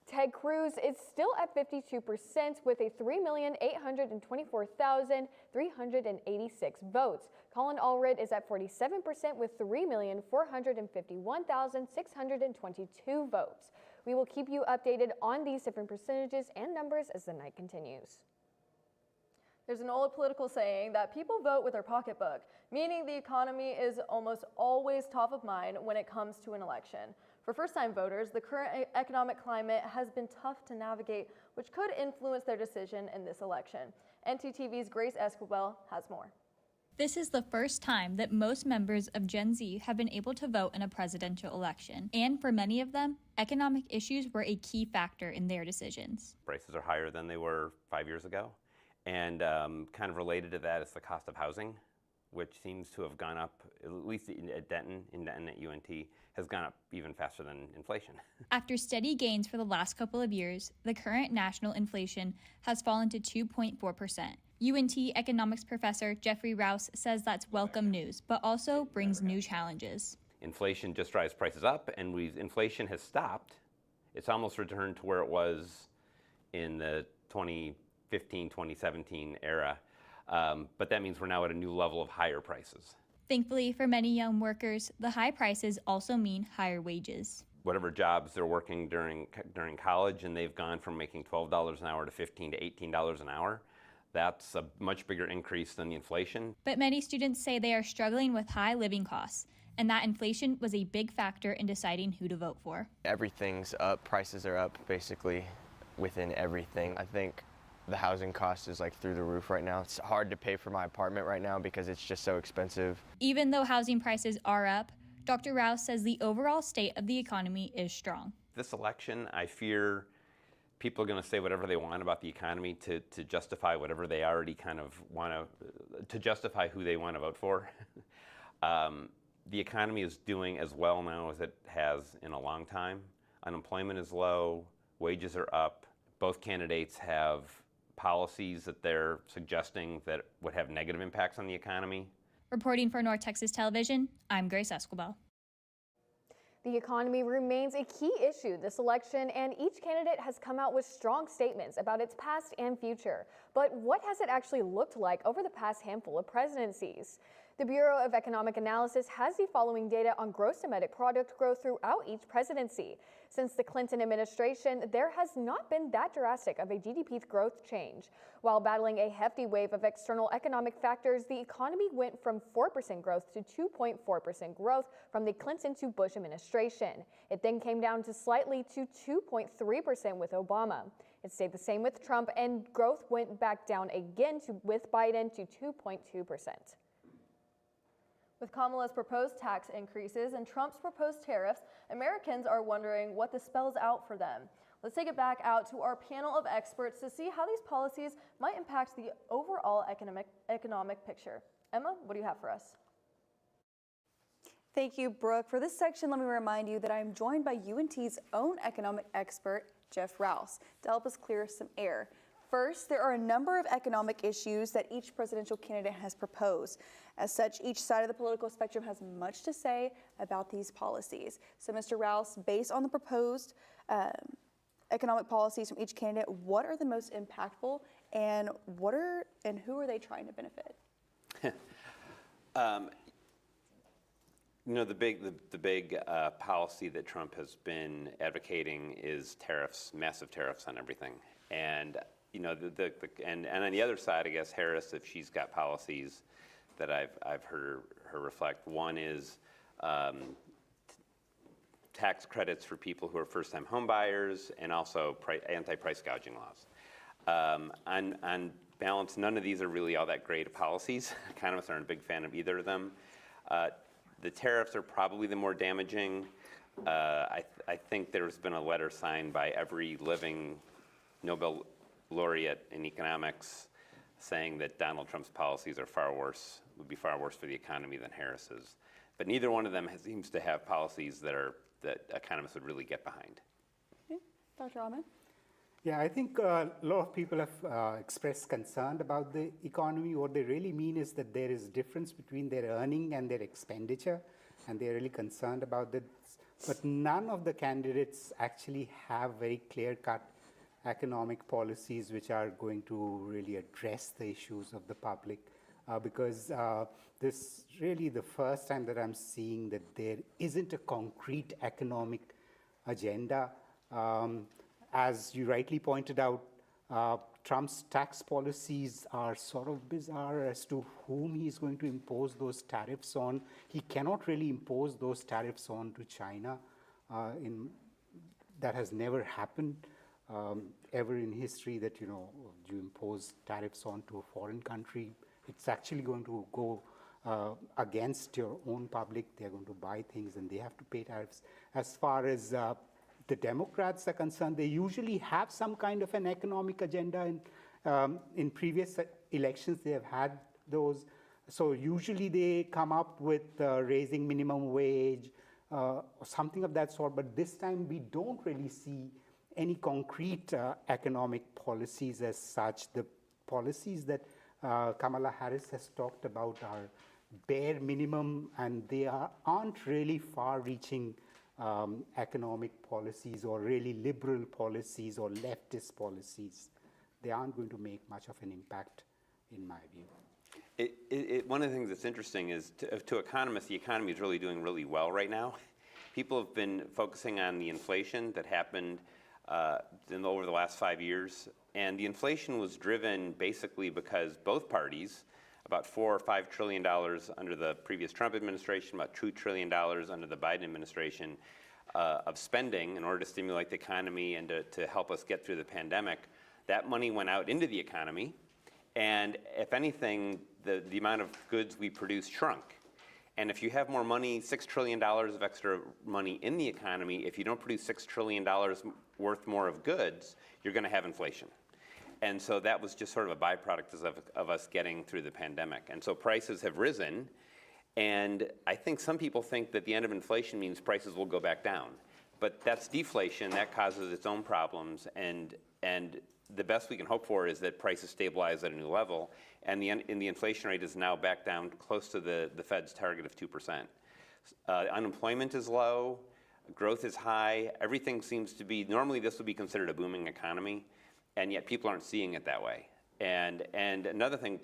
Ted Cruz is still at 52% with a 3,824,386 votes. Colin Allred is at 47% with 3,451,622 votes. We will keep you updated on these different percentages and numbers as the night continues. There's an old political saying that people vote with their pocketbook, meaning the economy is almost always top of mind when it comes to an election. For first-time voters, the current economic climate has been tough to navigate, which could influence their decision in this election. ntTV's Grace Escobar has more. This is the first time that most members of Gen Z have been able to vote in a presidential election. And for many of them, economic issues were a key factor in their decisions. Prices are higher than they were 5 years ago. And kind of related to that is the cost of housing, which seems to have gone up, at least at Denton at UNT, has gone up even faster than inflation. After steady gains for the last couple of years, the current national inflation has fallen to 2.4%. UNT economics professor Jeffrey Rouse says that's welcome news, but also brings new challenges. Inflation just drives prices up, and inflation has stopped. It's almost returned to where it was in the 2015, 2017 era. But that means we're now at a new level of higher prices. Thankfully, for many young workers, the high prices also mean higher wages. Whatever jobs they're working during college, and they've gone from making $12 an hour to $15 to $18 an hour, that's a much bigger increase than the inflation. But many students say they are struggling with high living costs, and that inflation was a big factor in deciding who to vote for. Everything's up, prices are up basically within everything. I think the housing cost is like through the roof right now. It's hard to pay for my apartment right now because it's just so expensive. Even though housing prices are up, Dr. Rouse says the overall state of the economy is strong. This election, I fear people are going to say whatever they want about the economy to justify whatever they already kind of want to justify who they want to vote for. The economy is doing as well now as it has in a long time. Unemployment is low, wages are up. Both candidates have policies that they're suggesting that would have negative impacts on the economy. Reporting for North Texas Television, I'm Grace Escobar. The economy remains a key issue this election, and each candidate has come out with strong statements about its past and future. But what has it actually looked like over the past handful of presidencies? The Bureau of Economic Analysis has the following data on gross domestic product growth throughout each presidency. Since the Clinton administration, there has not been that drastic of a GDP growth change. While battling a hefty wave of external economic factors, the economy went from 4% growth to 2.4% growth from the Clinton to Bush administration. It then came down to slightly to 2.3% with Obama. It stayed the same with Trump, and growth went back down again with Biden to 2.2%. With Kamala's proposed tax increases and Trump's proposed tariffs, Americans are wondering what this spells out for them. Let's take it back out to our panel of experts to see how these policies might impact the overall economic picture. Emma, what do you have for us? Thank you, Brooke. For this section, let me remind you that I'm joined by UNT's own economic expert, Jeff Rouse, to help us clear some air. First, there are a number of economic issues that each presidential candidate has proposed. As such, each side of the political spectrum has much to say about these policies. So, Mr. Rouse, based on the proposed economic policies from each candidate, what are the most impactful, and who are they trying to benefit? You know, the big policy that Trump has been advocating is tariffs, massive tariffs on everything, and you know, and on the other side, I guess Harris, if she's got policies that I've heard her reflect. One is tax credits for people who are first-time home buyers, and also anti-price gouging laws. On balance, none of these are really all that great policies. Economists aren't a big fan of either of them. The tariffs are probably the more damaging. I think there's been a letter signed by every living Nobel laureate in economics saying that Donald Trump's policies are would be far worse for the economy than Harris's. But neither one of them seems to have policies that economists would really get behind. Okay. Dr. Ahmed? Yeah, I think a lot of people have expressed concern about the economy. What they really mean is that there is difference between their earning and their expenditure, and they're really concerned about that. But none of the candidates actually have very clear-cut economic policies which are going to really address the issues of the public, because this is really the first time that I'm seeing that there isn't a concrete economic agenda. As you rightly pointed out, Trump's tax policies are sort of bizarre as to whom he's going to impose those tariffs on. He cannot really impose those tariffs on to China. That has never happened ever in history, that you impose tariffs onto a foreign country. It's actually going to go against your own public. They're going to buy things and they have to pay tariffs. As far as the Democrats are concerned, they usually have some kind of an economic agenda. In previous elections, they have had those. So usually they come up with raising minimum wage, or something of that sort. But this time we don't really see any concrete economic policies as such. The policies that Kamala Harris has talked about are bare minimum, and they aren't really far-reaching economic policies or really liberal policies or leftist policies. They aren't going to make much of an impact, in my view. One of the things that's interesting is, to economists, the economy is really doing really well right now. People have been focusing on the inflation that happened over the last 5 years. And the inflation was driven basically because both parties, about $4 or $5 trillion under the previous Trump administration, about $2 trillion under the Biden administration of spending in order to stimulate the economy and to help us get through the pandemic. That money went out into the economy. And if anything, the amount of goods we produce shrunk. And if you have more money, $6 trillion of extra money in the economy, if you don't produce $6 trillion worth more of goods, you're going to have inflation. And so that was just sort of a byproduct of us getting through the pandemic. And so prices have risen. And I think some people think that the end of inflation means prices will go back down. But that's deflation. That causes its own problems. And the best we can hope for is that prices stabilize at a new level. And the inflation rate is now back down close to the Fed's target of 2%. Unemployment is low. Growth is high. Everything seems to be, normally this would be considered a booming economy. And yet people aren't seeing it that way. And another thing,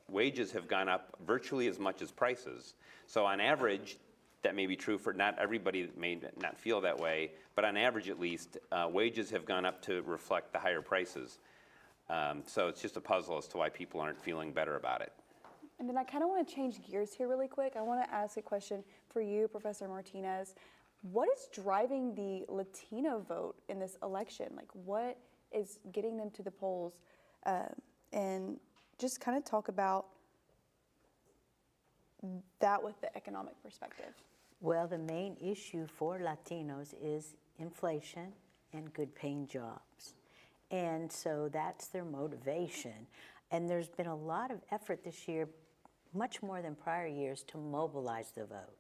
wages have gone up virtually as much as prices. So on average, that may be true for not everybody that may not feel that way, but on average at least, wages have gone up to reflect the higher prices. So it's just a puzzle as to why people aren't feeling better about it. And then I kind of want to change gears here really quick. I want to ask a question for you, Professor Martinez. What is driving the Latino vote in this election? Like, what is getting them to the polls? And just kind of talk about that with the economic perspective. Well, the main issue for Latinos is inflation and good paying jobs. And so that's their motivation. And there's been a lot of effort this year, much more than prior years, to mobilize the vote,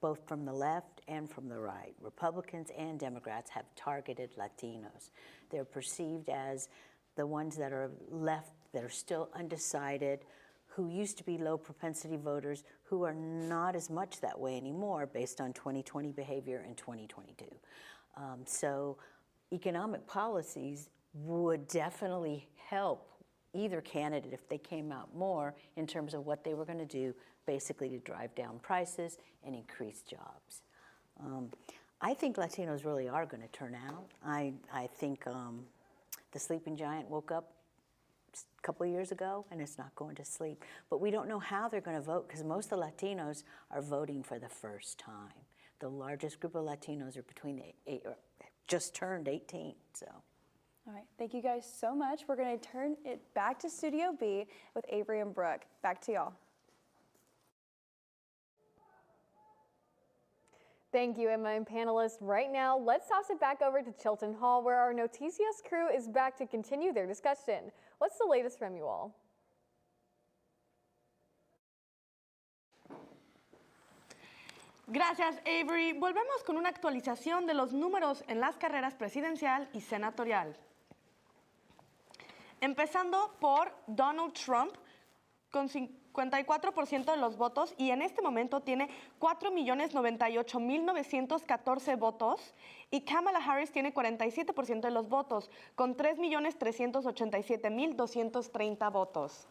both from the left and from the right. Republicans and Democrats have targeted Latinos. They're perceived as the ones that are left, that are still undecided, who used to be low propensity voters, who are not as much that way anymore based on 2020 behavior and 2022. So economic policies would definitely help either candidate if they came out more in terms of what they were going to do, basically to drive down prices and increase jobs. I think Latinos really are going to turn out. I think the sleeping giant woke up a couple of years ago and it's not going to sleep. But we don't know how they're going to vote because most of the Latinos are voting for the first time. The largest group of Latinos are between just turned 18. So. All right, thank you guys so much. We're going to turn it back to Studio B with Avery and Brooke. Back to y'all. Thank you, Emma and panelists. Right now, let's toss it back over to Chilton Hall, where our Noticias crew is back to continue their discussion. What's the latest from you all? Gracias, Avery. Volvemos con una actualización de los números en las carreras presidencial y senatorial. Empezando por Donald Trump, con 54% de los votos, y en este momento tiene 4.098.914 votos, y Kamala Harris tiene 47% de los votos, con 3.387.230 votos.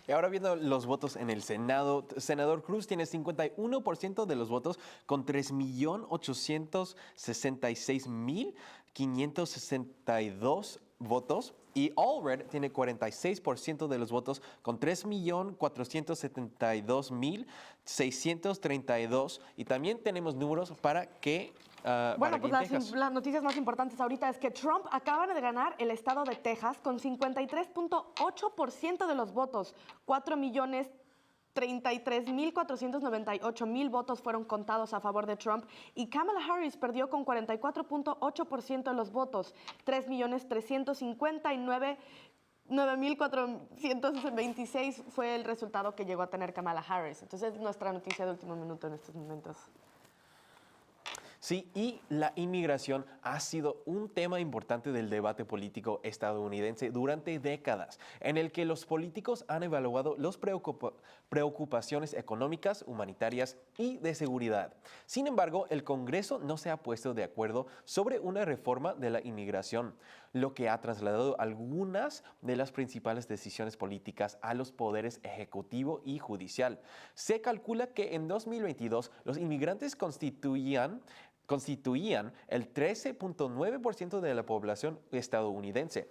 Y ahora viendo los votos en el Senado, senador Cruz tiene 51% de los votos con 3.866.562 votos. Y Allred tiene 46% de los votos con 3.472.632. Y también tenemos números para que... Bueno, pues las noticias más importantes ahorita es que Trump acaba de ganar el estado de Texas con 53.8% de los votos. 4.033.498.000 votos fueron contados a favor de Trump, y Kamala Harris perdió con 44.8% de los votos. 3.359.000 9,426 fue el resultado que llegó a tener Kamala Harris. Entonces, nuestra noticia de último minuto en estos momentos. Sí, y la inmigración ha sido un tema importante del debate político estadounidense durante décadas, en el que los políticos han evaluado las preocupaciones económicas, humanitarias y de seguridad. Sin embargo, el Congreso no se ha puesto de acuerdo sobre una reforma de la inmigración, lo que ha trasladado algunas de las principales decisiones políticas a los poderes ejecutivo y judicial. Se calcula que en 2022 los inmigrantes constituían el 13.9% de la población estadounidense.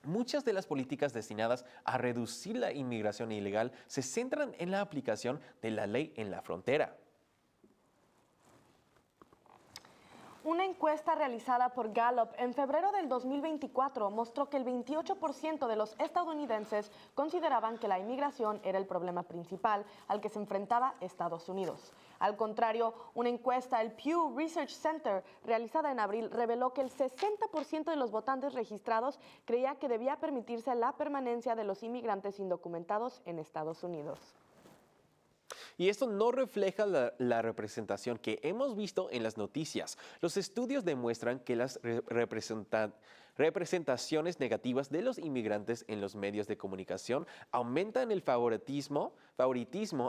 Muchas de las políticas destinadas a reducir la inmigración ilegal se centran en la aplicación de la ley en la frontera. Una encuesta realizada por Gallup en febrero del 2024 mostró que el 28% de los estadounidenses consideraban que la inmigración era el problema principal al que se enfrentaba Estados Unidos. Al contrario, una encuesta del Pew Research Center realizada en abril reveló que el 60% de los votantes registrados creía que debía permitirse la permanencia de los inmigrantes indocumentados en Estados Unidos. Y esto no refleja la representación que hemos visto en las noticias. Los estudios demuestran que las representaciones negativas de los inmigrantes en los medios de comunicación aumentan el favoritismo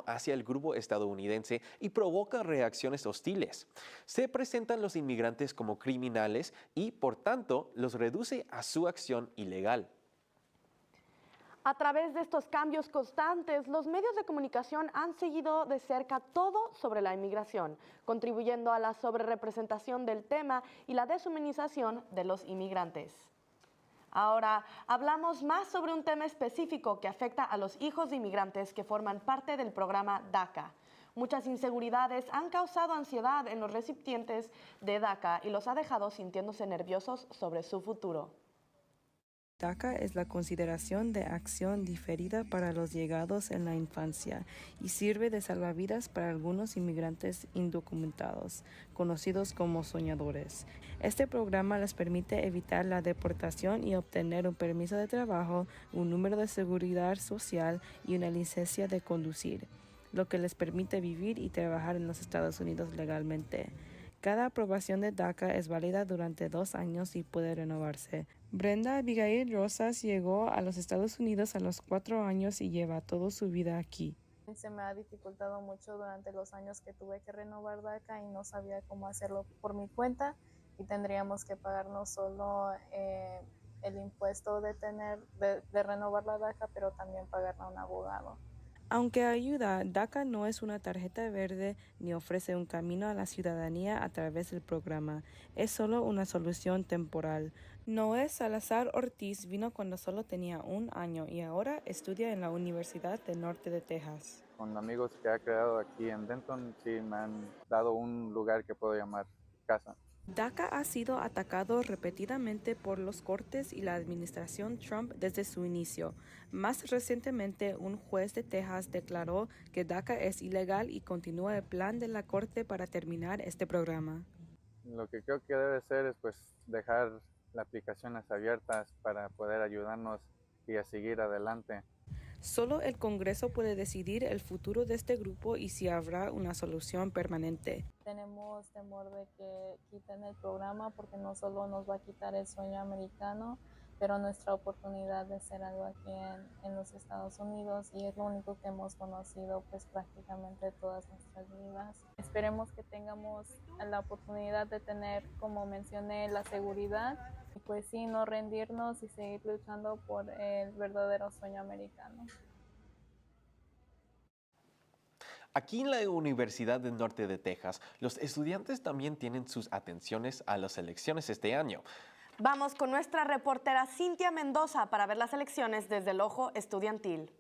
hacia el grupo estadounidense y provocan reacciones hostiles. Se presentan los inmigrantes como criminales y, por tanto, los reduce a su acción ilegal. A través de estos cambios constantes, los medios de comunicación han seguido de cerca todo sobre la inmigración, contribuyendo a la sobrerepresentación del tema y la deshumanización de los inmigrantes. Ahora, hablamos más sobre un tema específico que afecta a los hijos de inmigrantes que forman parte del programa DACA. Muchas inseguridades han causado ansiedad en los recipientes de DACA y los ha dejado sintiéndose nerviosos sobre su futuro. DACA es la consideración de acción diferida para los llegados en la infancia y sirve de salvavidas para algunos inmigrantes indocumentados, conocidos como soñadores. Este programa les permite evitar la deportación y obtener un permiso de trabajo, un número de seguridad social y una licencia de conducir, lo que les permite vivir y trabajar en los Estados Unidos legalmente. Cada aprobación de DACA es válida durante 2 años y puede renovarse. Brenda Abigail Rosas llegó a los Estados Unidos a los 4 años y lleva toda su vida aquí. Se me ha dificultado mucho durante los años que tuve que renovar DACA y no sabía cómo hacerlo por mi cuenta y tendríamos que pagar no solo el impuesto de renovar la DACA, pero también pagarle a un abogado. Aunque ayuda, DACA no es una tarjeta verde ni ofrece un camino a la ciudadanía a través del programa. Es solo una solución temporal. Noé Salazar Ortiz vino cuando solo tenía 1 año y ahora estudia en la Universidad del Norte de Texas. Con amigos que he creado aquí en Denton, sí me han dado un lugar que puedo llamar casa. DACA ha sido atacado repetidamente por los cortes y la administración Trump desde su inicio. Más recientemente, un juez de Texas declaró que DACA es ilegal y continúa el plan de la corte para terminar este programa. Lo que creo que debe ser es dejar las aplicaciones abiertas para poder ayudarnos y a seguir adelante. Solo el Congreso puede decidir el futuro de este grupo y si habrá una solución permanente. Tenemos temor de que quiten el programa porque no solo nos va a quitar el sueño americano, pero nuestra oportunidad de hacer algo aquí en los Estados Unidos, y es lo único que hemos conocido pues prácticamente todas nuestras vidas. Esperemos que tengamos la oportunidad de tener, como mencioné, la seguridad y pues sí, no rendirnos y seguir luchando por el verdadero sueño americano. Aquí en la Universidad del Norte de Texas, los estudiantes también tienen sus atenciones a las elecciones este año. Vamos con nuestra reportera Cintia Mendoza para ver las elecciones desde el ojo estudiantil.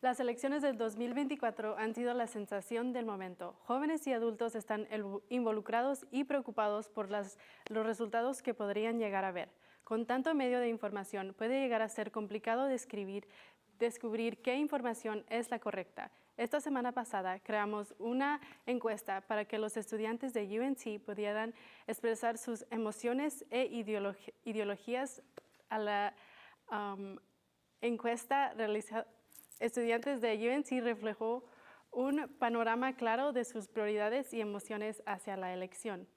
Las elecciones del 2024 han sido la sensación del momento. Jóvenes y adultos están involucrados y preocupados por los resultados que podrían llegar a ver. Con tanto medio de información, puede llegar a ser complicado descubrir qué información es la correcta. Esta semana pasada creamos una encuesta para que los estudiantes de UNT pudieran expresar sus emociones e ideologías a la encuesta realizada, estudiantes de UNC reflejó un panorama claro de sus prioridades y emociones hacia la elección.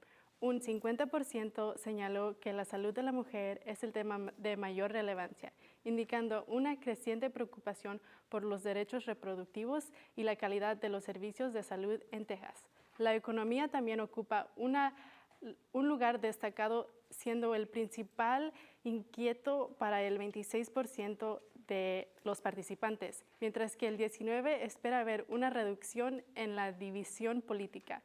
Un 50% señaló que la salud de la mujer es el tema de mayor relevancia, indicando una creciente preocupación por los derechos reproductivos y la calidad de los servicios de salud en Texas. La economía también ocupa un lugar destacado, siendo el principal inquieto para el 26% de los participantes, mientras que el 19% espera ver una reducción en la división política,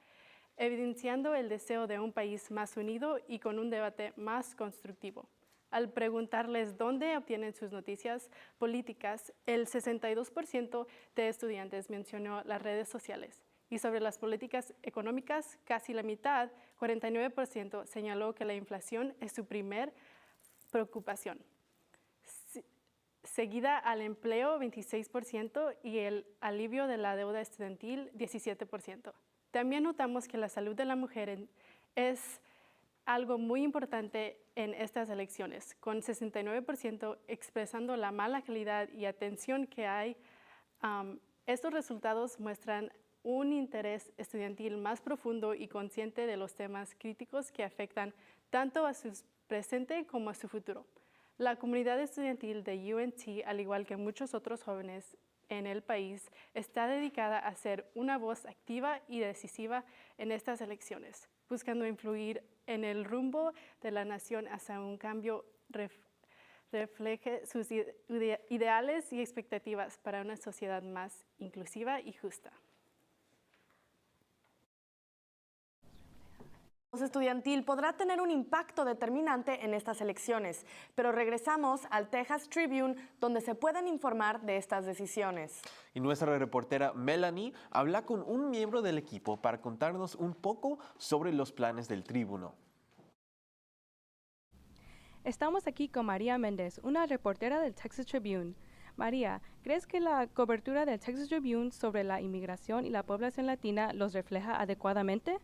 evidenciando el deseo de un país más unido y con un debate más constructivo. Al preguntarles dónde obtienen sus noticias políticas, el 62% de estudiantes mencionó las redes sociales. Y sobre las políticas económicas, casi la mitad, 49%, señaló que la inflación es su primer preocupación, seguida al empleo 26% y el alivio de la deuda estudiantil 17%. También notamos que la salud de la mujer es algo muy importante en estas elecciones, con 69% expresando la mala calidad y atención que hay. Estos resultados muestran un interés estudiantil más profundo y consciente de los temas críticos que afectan tanto a su presente como a su futuro. La comunidad estudiantil de UNT, al igual que muchos otros jóvenes en el país, está dedicada a ser una voz activa y decisiva en estas elecciones, buscando influir en el rumbo de la nación hacia un cambio refleje sus ideales y expectativas para una sociedad más inclusiva y justa. Estudiantil podrá tener un impacto determinante en estas elecciones, pero regresamos al Texas Tribune, donde se pueden informar de estas decisiones. Y nuestra reportera Melanie habla con un miembro del equipo para contarnos un poco sobre los planes del Tribuno. Estamos aquí con María Méndez, una reportera del Texas Tribune. María, ¿crees que la cobertura del Texas Tribune sobre la inmigración y la población latina los refleja adecuadamente?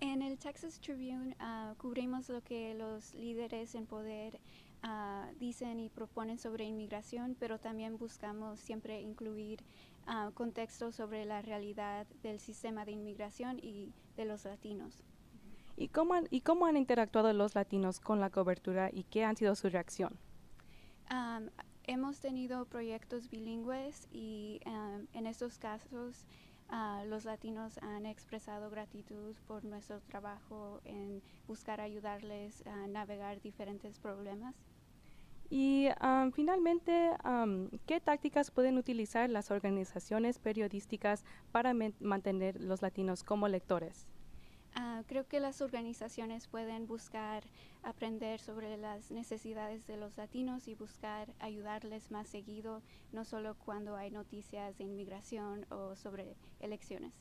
En el Texas Tribune cubrimos lo que los líderes en poder dicen y proponen sobre inmigración, pero también buscamos siempre incluir contextos sobre la realidad del sistema de inmigración y de los latinos. ¿Y cómo han interactuado los latinos con la cobertura y qué han sido su reacción? Hemos tenido proyectos bilingües y en estos casos los latinos han expresado gratitud por nuestro trabajo en buscar ayudarles a navegar diferentes problemas. Y finalmente, ¿qué tácticas pueden utilizar las organizaciones periodísticas para mantener los latinos como lectores? Creo que las organizaciones pueden buscar aprender sobre las necesidades de los latinos y buscar ayudarles más seguido, no solo cuando hay noticias de inmigración o sobre elecciones.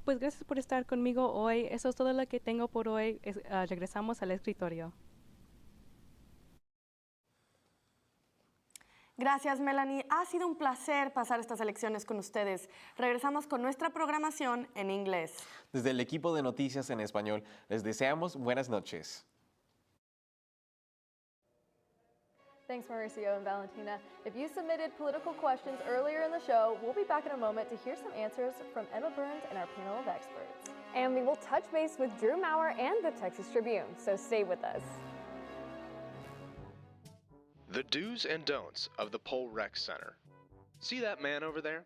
Pues gracias por estar conmigo hoy. Eso es todo lo que tengo por hoy. Regresamos al escritorio. Gracias, Melanie. Ha sido un placer pasar estas elecciones con ustedes. Regresamos con nuestra programación en inglés. Desde el equipo de Noticias en Español, les deseamos buenas noches. Thanks, Mauricio and Valentina. If you submitted political questions earlier in the show, we'll be back in a moment to hear some answers from Emma Burns and our panel of experts. And we will touch base with Drew Maurer and the Texas Tribune, so stay with us. The do's and don'ts of the Pole Rec Center. See that man over there?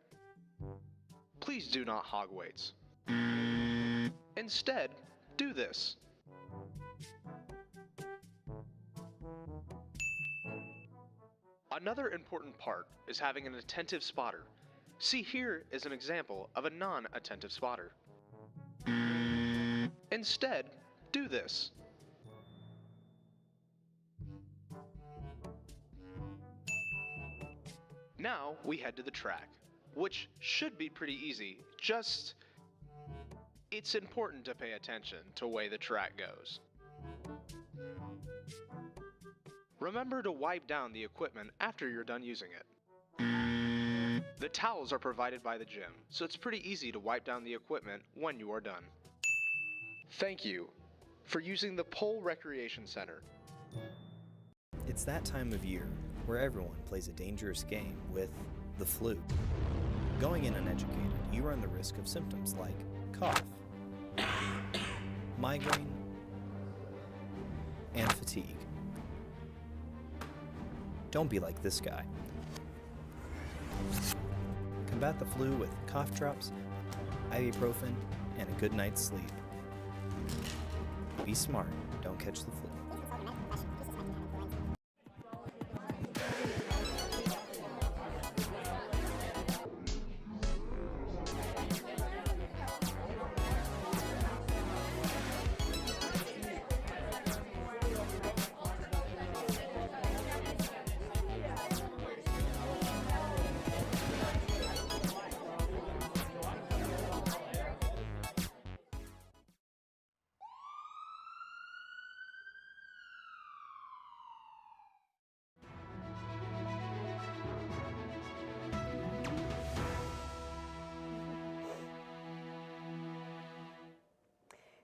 Please do not hog weights. Instead, do this. Another important part is having an attentive spotter. See, here is an example of a non-attentive spotter. Instead, do this. Now we head to the track, which should be pretty easy, just it's important to pay attention to the way the track goes. Remember to wipe down the equipment after you're done using it. The towels are provided by the gym, so it's pretty easy to wipe down the equipment when you are done. Thank you for using the Pole Recreation Center. It's that time of year where everyone plays a dangerous game with the flu. Going in uneducated, you run the risk of symptoms like cough, migraine, and fatigue. Don't be like this guy. Combat the flu with cough drops, ibuprofen, and a good night's sleep. Be smart, don't catch the flu.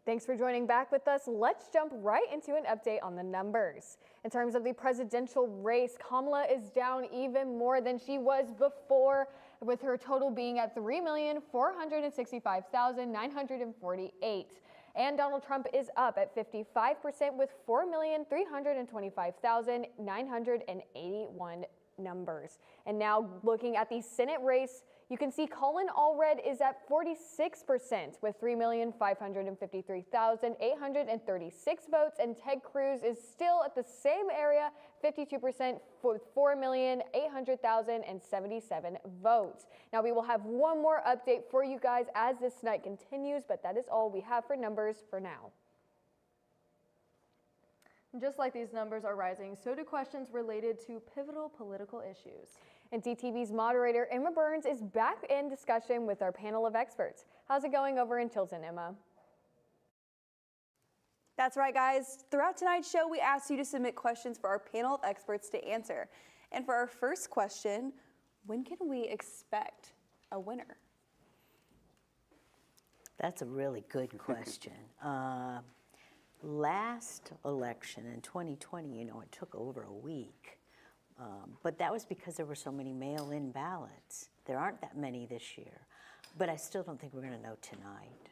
Thanks for joining back with us. Let's jump right into an update on the numbers. In terms of the presidential race, Kamala is down even more than she was before, with her total being at 3,465,948. And Donald Trump is up at 55% with 4,325,981 numbers. And now looking at the Senate race, you can see Colin Allred is at 46% with 3,553,836 votes, and Ted Cruz is still at the same area, 52% with 4,800,077 votes. Now we will have one more update for you guys as this night continues, but that is all we have for numbers for now. Just like these numbers are rising, so do questions related to pivotal political issues. And ntTV's moderator, Emma Burns, is back in discussion with our panel of experts. How's it going over in Tilton, Emma? That's right, guys. Throughout tonight's show, we asked you to submit questions for our panel of experts to answer. And for our first question, when can we expect a winner? That's a really good question. Last election in 2020, it took over a week. But that was because there were so many mail-in ballots. There aren't that many this year. But I still don't think we're going to know tonight.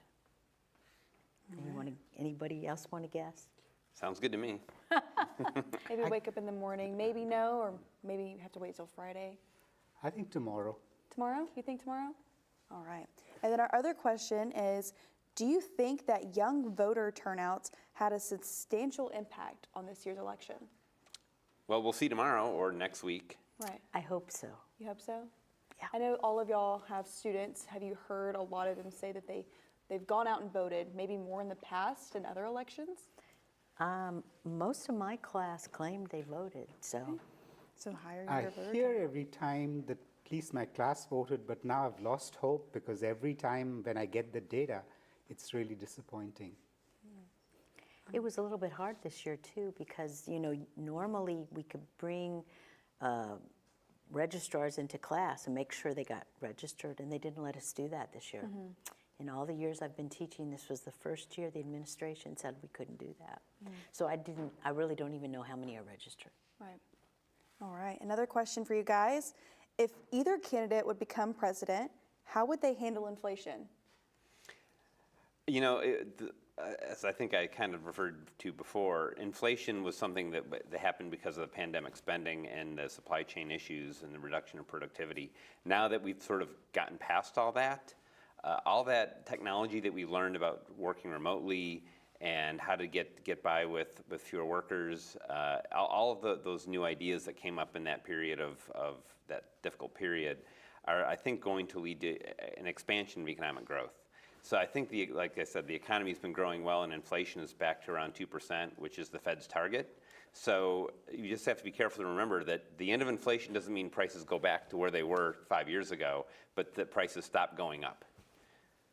Anybody else want to guess? Sounds good to me. Maybe wake up in the morning, maybe no, or maybe you have to wait till Friday. I think tomorrow. Tomorrow? You think tomorrow? All right. And then our other question is, do you think that young voter turnouts had a substantial impact on this year's election? Well, we'll see tomorrow or next week. Right. I hope so. You hope so? Yeah. I know all of y'all have students. Have you heard a lot of them say that they've gone out and voted, maybe more in the past in other elections? Most of my class claimed they voted, so. Okay. So higher I your voter hear turnout. every time that at least my class voted, but now I've lost hope because every time when I get the data, it's really disappointing. It was a little bit hard this year too because, normally we could bring registrars into class and make sure they got registered, and they didn't let us do that this year. Mm-hmm. In all the years I've been teaching, this was the first year the administration said we couldn't do that. Mm. So I really don't even know how many are registered. Right. All right. Another question for you guys. If either candidate would become president, how would they handle inflation? As I think I kind of referred to before, inflation was something that happened because of the pandemic spending and the supply chain issues and the reduction of productivity. Now that we've sort of gotten past all that technology that we learned about working remotely and how to get by with fewer workers, all of those new ideas that came up in that period of that difficult period are, I think, going to lead to an expansion of economic growth. So I think, like I said, the economy's been growing well, and inflation is back to around 2%, which is the Fed's target. So you just have to be careful to remember that the end of inflation doesn't mean prices go back to where they were 5 years ago, but that prices stop going up.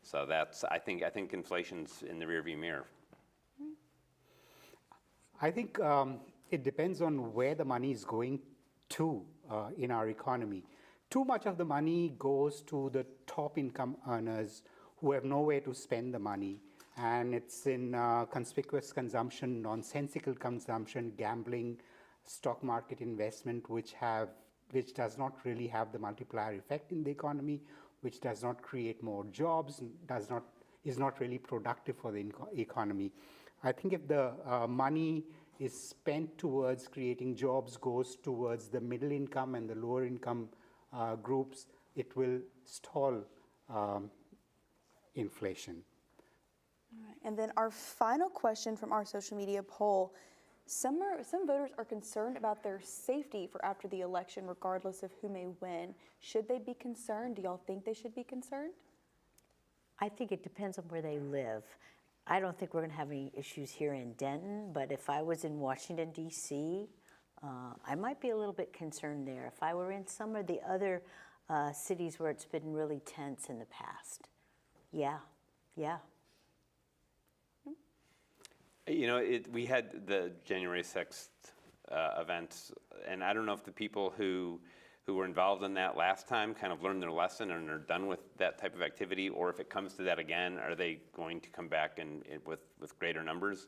So I think inflation's in the rearview mirror. I think it depends on where the money is going to in our economy. Too much of the money goes to the top income earners who have nowhere to spend the money, and it's in conspicuous consumption, nonsensical consumption, gambling, stock market investment which does not really have the multiplier effect in the economy, which does not create more jobs, is not really productive for the economy. I think if the money is spent towards creating jobs, goes towards the middle income and the lower income groups, it will stall inflation. All right. And then our final question from our social media poll. Some voters are concerned about their safety for after the election, regardless of who may win. Should they be concerned? Do y'all think they should be concerned? I think it depends on where they live. I don't think we're going to have any issues here in Denton, but if I was in Washington, D.C., I might be a little bit concerned there. If I were in some of the other cities where it's been really tense in the past, yeah. You know, we had the January 6th events, and I don't know if the people who were involved in that last time kind of learned their lesson and are done with that type of activity, or if it comes to that again, are they going to come back with greater numbers?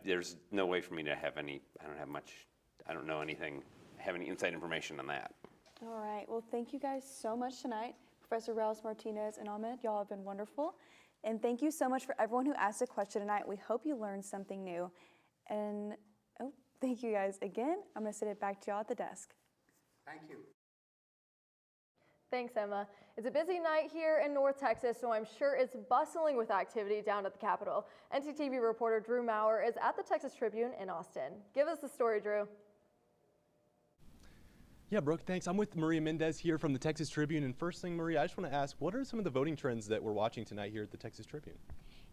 There's no way for me to have any, I don't know anything, have any inside information on that. All right, well, thank you guys so much tonight. Professor Rouse, Martinez, and Ahmed, y'all have been wonderful. And thank you so much for everyone who asked a question tonight. We hope you learned something new. And thank you guys again. I'm going to send it back to y'all at the desk. Thank you. Thanks, Emma. It's a busy night here in North Texas, so I'm sure it's bustling with activity down at the Capitol. ntTV reporter Drew Maurer is at the Texas Tribune in Austin. Give us the story, Drew. Yeah, Brooke, thanks. I'm with Maria Mendez here from the Texas Tribune. And first thing, Maria, I just want to ask, what are some of the voting trends that we're watching tonight here at the Texas Tribune?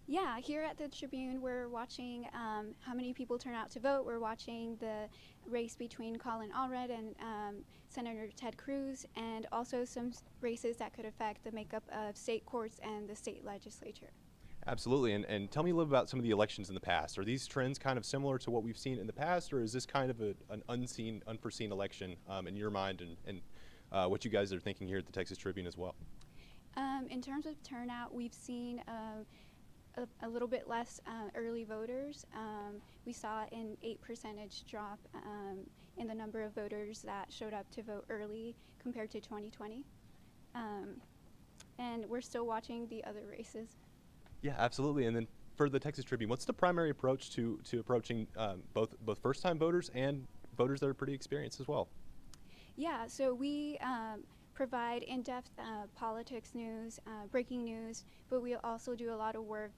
Yeah, here at the Tribune, we're watching how many people turn out to vote. We're watching the race between Colin Allred and Senator Ted Cruz, and also some races that could affect the makeup of state courts and the state legislature. Absolutely, and tell me a little about some of the elections in the past. Are these trends kind of similar to what we've seen in the past, or is this kind of an unforeseen election in your mind and what you guys are thinking here at the Texas Tribune as well? In terms of turnout, we've seen a little bit less early voters. We saw an 8% drop in the number of voters that showed up to vote early compared to 2020. And we're still watching the other races. Yeah, absolutely. And then for the Texas Tribune, what's the primary approach to approaching both first-time voters and voters that are pretty experienced as well? Yeah, so we provide in-depth politics news, breaking news, but we also do a lot of work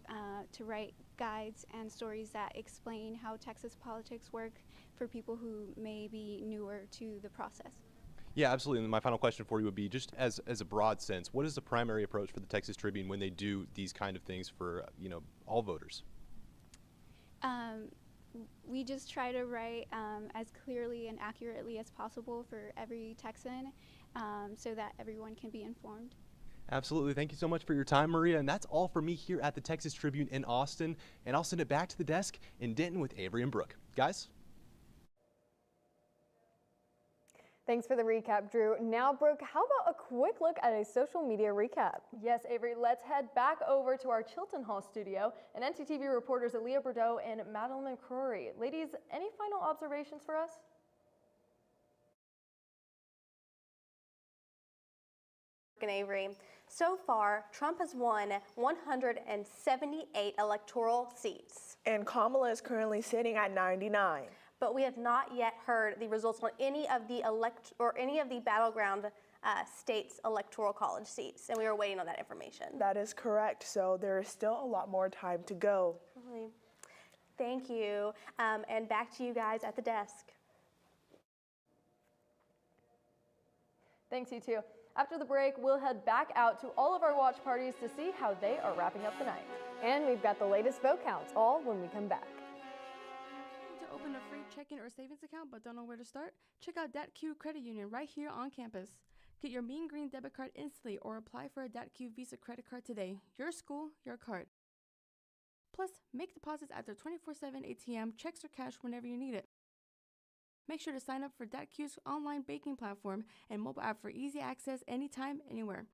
to write guides and stories that explain how Texas politics work for people who may be newer to the process. Yeah, absolutely. And my final question for you would be, just as a broad sense, what is the primary approach for the Texas Tribune when they do these kind of things for all voters? We just try to write as clearly and accurately as possible for every Texan so that everyone can be informed. Absolutely. Thank you so much for your time, Maria. And that's all for me here at the Texas Tribune in Austin. And I'll send it back to the desk in Denton with Avery and Brooke. Guys? Thanks for the recap, Drew. Now, Brooke, how about a quick look at a social media recap? Yes, Avery, let's head back over to our Chilton Hall studio and ntTV reporters Aaliyah Bordeaux and Madeline McCrory. Ladies, any final observations for us? And Avery, so far, Trump has won 178 electoral seats. And Kamala is currently sitting at 99. But we have not yet heard the results on any of the battleground states' electoral college seats, and we are waiting on that information. That is correct. So there is still a lot more time to go. Really. Thank you, and back to you guys at the desk. Thanks, you too. After the break, we'll head back out to all of our watch parties to see how they are wrapping up the night. And we've got the latest vote counts, all when we come back. To open a free checking or savings account but don't know where to start? Check out DATQ Credit Union right here on campus. Get your Mean Green debit card instantly or apply for a DATQ Visa credit card today. Your school, your card. Plus, make deposits at their 24/7 ATM, checks or cash whenever you need it. Make sure to sign up for DATQ's online banking platform and mobile app for easy access anytime, anywhere.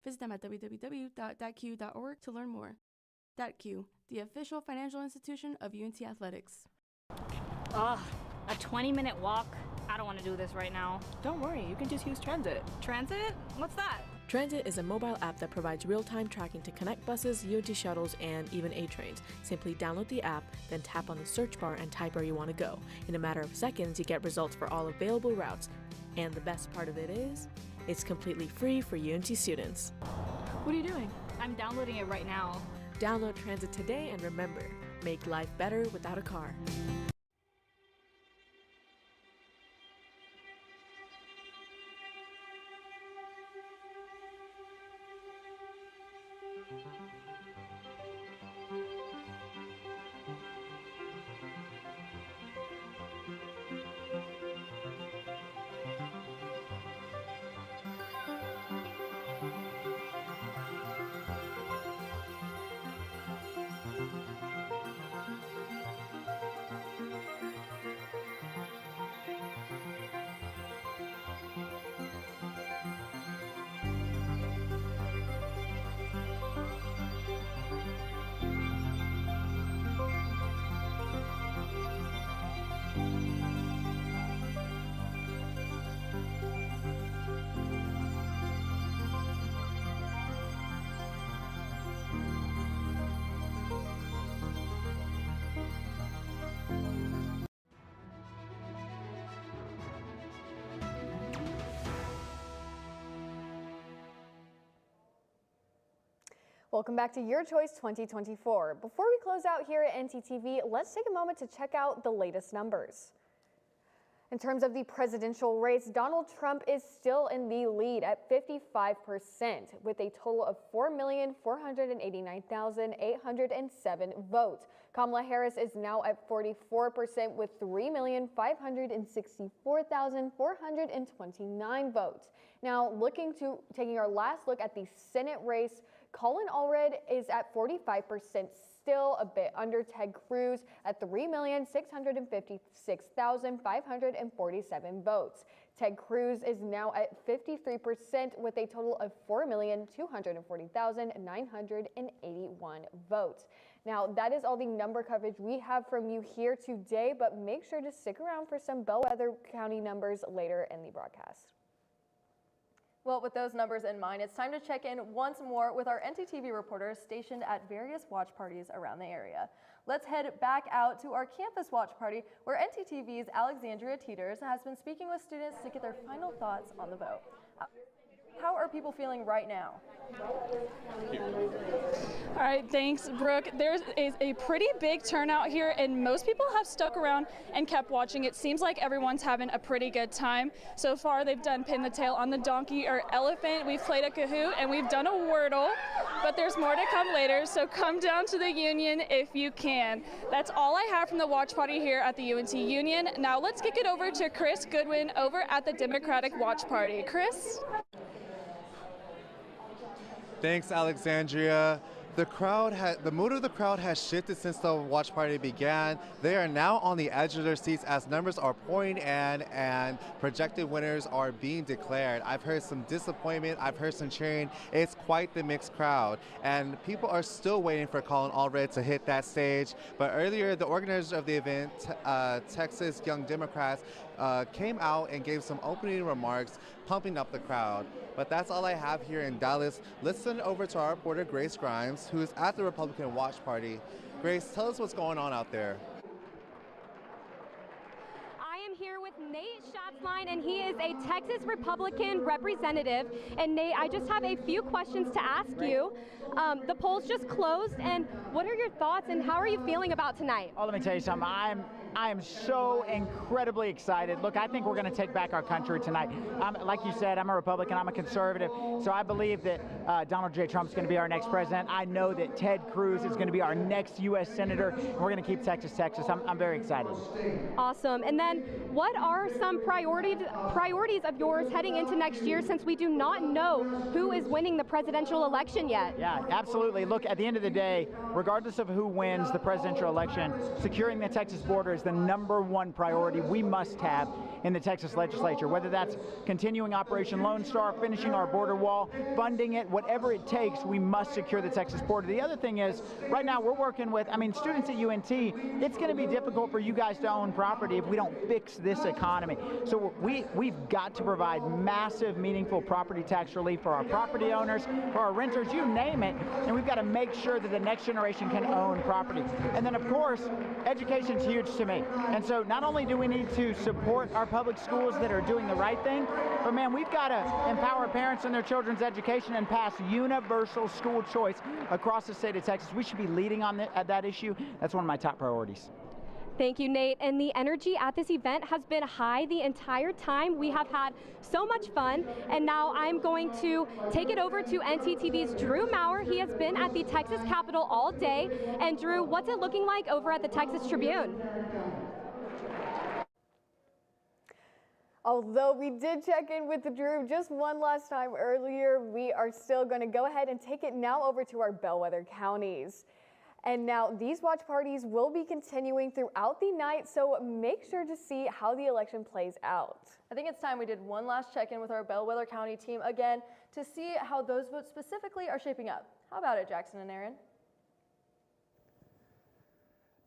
Visit them at www.datq.org to learn more. DATQ, the official financial institution of UNT Athletics. A 20-minute walk? I don't want to do this right now. Don't worry, you can just use Transit. Transit? What's that? Transit is a mobile app that provides real-time tracking to connect buses, UNT shuttles, and even A trains. Simply download the app, then tap on the search bar and type where you want to go. In a matter of seconds, you get results for all available routes. And the best part of it is, it's completely free for UNT students. What are you doing? I'm downloading it right now. Download Transit today and remember, make life better without a car. Welcome back to Your Choice 2024. Before we close out here at ntTV, let's take a moment to check out the latest numbers. In terms of the presidential race, Donald Trump is still in the lead at 55% with a total of 4,489,807 votes. Kamala Harris is now at 44% with 3,564,429 votes. Now, taking our last look at the Senate race, Colin Allred is at 45%, still a bit under Ted Cruz at 3,656,547 votes. Ted Cruz is now at 53% with a total of 4,240,981 votes. Now, that is all the number coverage we have from you here today, but make sure to stick around for some Bellweather County numbers later in the broadcast. Well, with those numbers in mind, it's time to check in once more with our ntTV reporters stationed at various watch parties around the area. Let's head back out to our campus watch party where ntTV's Alexandria Teeters has been speaking with students to get their final thoughts on the vote. How are people feeling right now? All right, thanks, Brooke. There is a pretty big turnout here, and most people have stuck around and kept watching. It seems like everyone's having a pretty good time. So far, they've done pin the tail on the donkey or elephant. We've played a Kahoot, and we've done a Wordle, but there's more to come later, so come down to the Union if you can. That's all I have from the watch party here at the UNT Union. Now let's kick it over to Chris Goodwin over at the Democratic Watch Party. Chris? Thanks, Alexandria. The mood of the crowd has shifted since the watch party began. They are now on the edge of their seats as numbers are pouring in and projected winners are being declared. I've heard some disappointment, I've heard some cheering. It's quite the mixed crowd, and people are still waiting for Colin Allred to hit that stage. But earlier, the organizers of the event, Texas Young Democrats, came out and gave some opening remarks, pumping up the crowd. But that's all I have here in Dallas. Let's send it over to our reporter, Grace Grimes, who is at the Republican Watch Party. Grace, tell us what's going on out there. I am here with Nate Schatzline, and he is a Texas Republican representative. And Nate, I just have a few questions to ask you. The polls just closed, and what are your thoughts and how are you feeling about tonight? Oh, let me tell you something. I am so incredibly excited. Look, I think we're going to take back our country tonight. Like you said, I'm a Republican, I'm a conservative, so I believe that Donald J. Trump's going to be our next president. I know that Ted Cruz is going to be our next U.S. Senator, and we're going to keep Texas, Texas. I'm very excited. Awesome. And then what are some priorities of yours heading into next year, since we do not know who is winning the presidential election yet? Yeah, absolutely. Look, at the end of the day, regardless of who wins the presidential election, securing the Texas border is the #1 priority we must have. in the Texas legislature, whether that's continuing Operation Lone Star, finishing our border wall, funding it, whatever it takes, we must secure the Texas border. The other thing is, right now we're working with, students at UNT, it's going to be difficult for you guys to own property if we don't fix this economy. So we've got to provide massive, meaningful property tax relief for our property owners, for our renters, you name it, and we've got to make sure that the next generation can own property. And then, of course, education's huge to me. And so not only do we need to support our public schools that are doing the right thing, but man, we've got to empower parents in their children's education and pass universal school choice across the state of Texas. We should be leading on that issue. That's one of my top priorities. Thank you, Nate. And the energy at this event has been high the entire time. We have had so much fun. And now I'm going to take it over to ntTV's Drew Maurer. He has been at the Texas Capitol all day. And Drew, what's it looking like over at the Texas Tribune? Although we did check in with Drew just one last time earlier, we are still going to go ahead and take it now over to our Bellweather counties. And now these watch parties will be continuing throughout the night, so make sure to see how the election plays out. I think it's time we did one last check-in with our Bellweather County team again to see how those votes specifically are shaping up. How about it, Jackson and Aaron?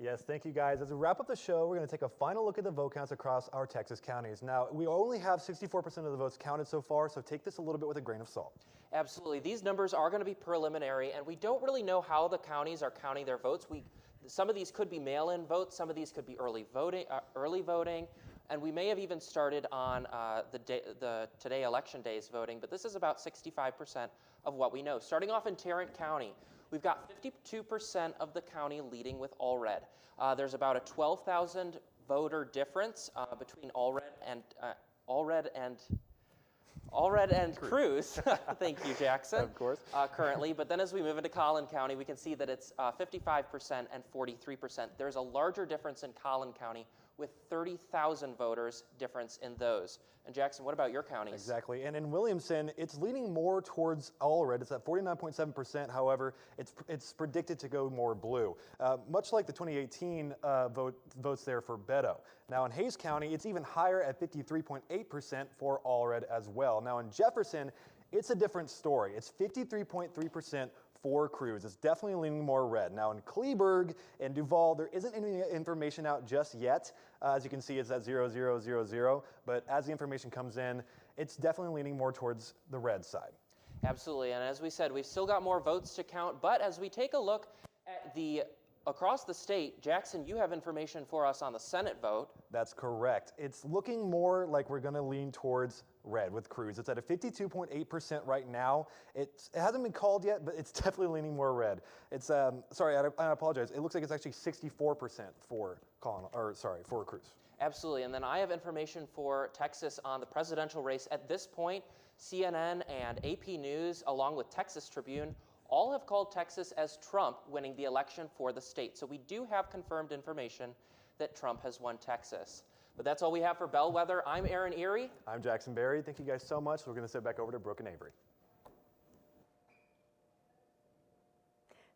Yes, thank you guys. As we wrap up the show, we're going to take a final look at the vote counts across our Texas counties. Now, we only have 64% of the votes counted so far, so take this a little bit with a grain of salt. Absolutely. These numbers are going to be preliminary, and we don't really know how the counties are counting their votes. Some of these could be mail-in votes, some of these could be early voting, and we may have even started on the today election day's voting, but this is about 65% of what we know. Starting off in Tarrant County, we've got 52% of the county leading with all red. There's about a 12,000 voter difference between all red and Cruz. Thank you, Jackson. Of course. Currently, but then as we move into Collin County, we can see that it's 55% and 43%. There's a larger difference in Collin County with 30,000 voters difference in those. And Jackson, what about your counties? Exactly, and in Williamson, it's leaning more towards all red. It's at 49.7%. However, it's predicted to go more blue, much like the 2018 votes there for Beto. Now in Hays County, it's even higher at 53.8% for all red as well. Now in Jefferson, it's a different story. It's 53.3% for Cruz. It's definitely leaning more red. Now in Kleberg and Duval, there isn't any information out just yet. As you can see, it's at 0000, but as the information comes in, it's definitely leaning more towards the red side. Absolutely, and as we said, we've still got more votes to count, but as we take a look at across the state, Jackson, you have information for us on the Senate vote. That's correct. It's looking more like we're going to lean towards red with Cruz. It's at a 52.8% right now. It hasn't been called yet, but it's definitely leaning more red. It's sorry, I apologize. It looks like it's actually 64% for Cruz. Absolutely, and then I have information for Texas on the presidential race. At this point, CNN and AP News, along with Texas Tribune, all have called Texas as Trump winning the election for the state. So we do have confirmed information that Trump has won Texas. But that's all we have for Bellweather. I'm Aaron Erie. I'm Jackson Berry. Thank you guys so much. We're going to sit back over to Brooke and Avery.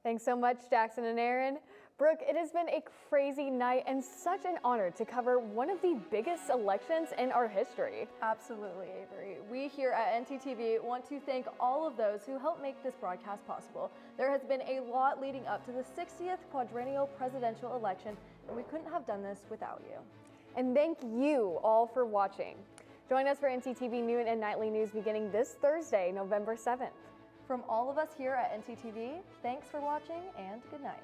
Thanks so much, Jackson and Aaron. Brooke, it has been a crazy night and such an honor to cover one of the biggest elections in our history. Absolutely, Avery. We here at ntTV want to thank all of those who helped make this broadcast possible. There has been a lot leading up to the 60th quadrennial presidential election, and we couldn't have done this without you. And thank you all for watching. Join us for ntTV Noon and Nightly News beginning this Thursday, November 7th. From all of us here at ntTV, thanks for watching and good night.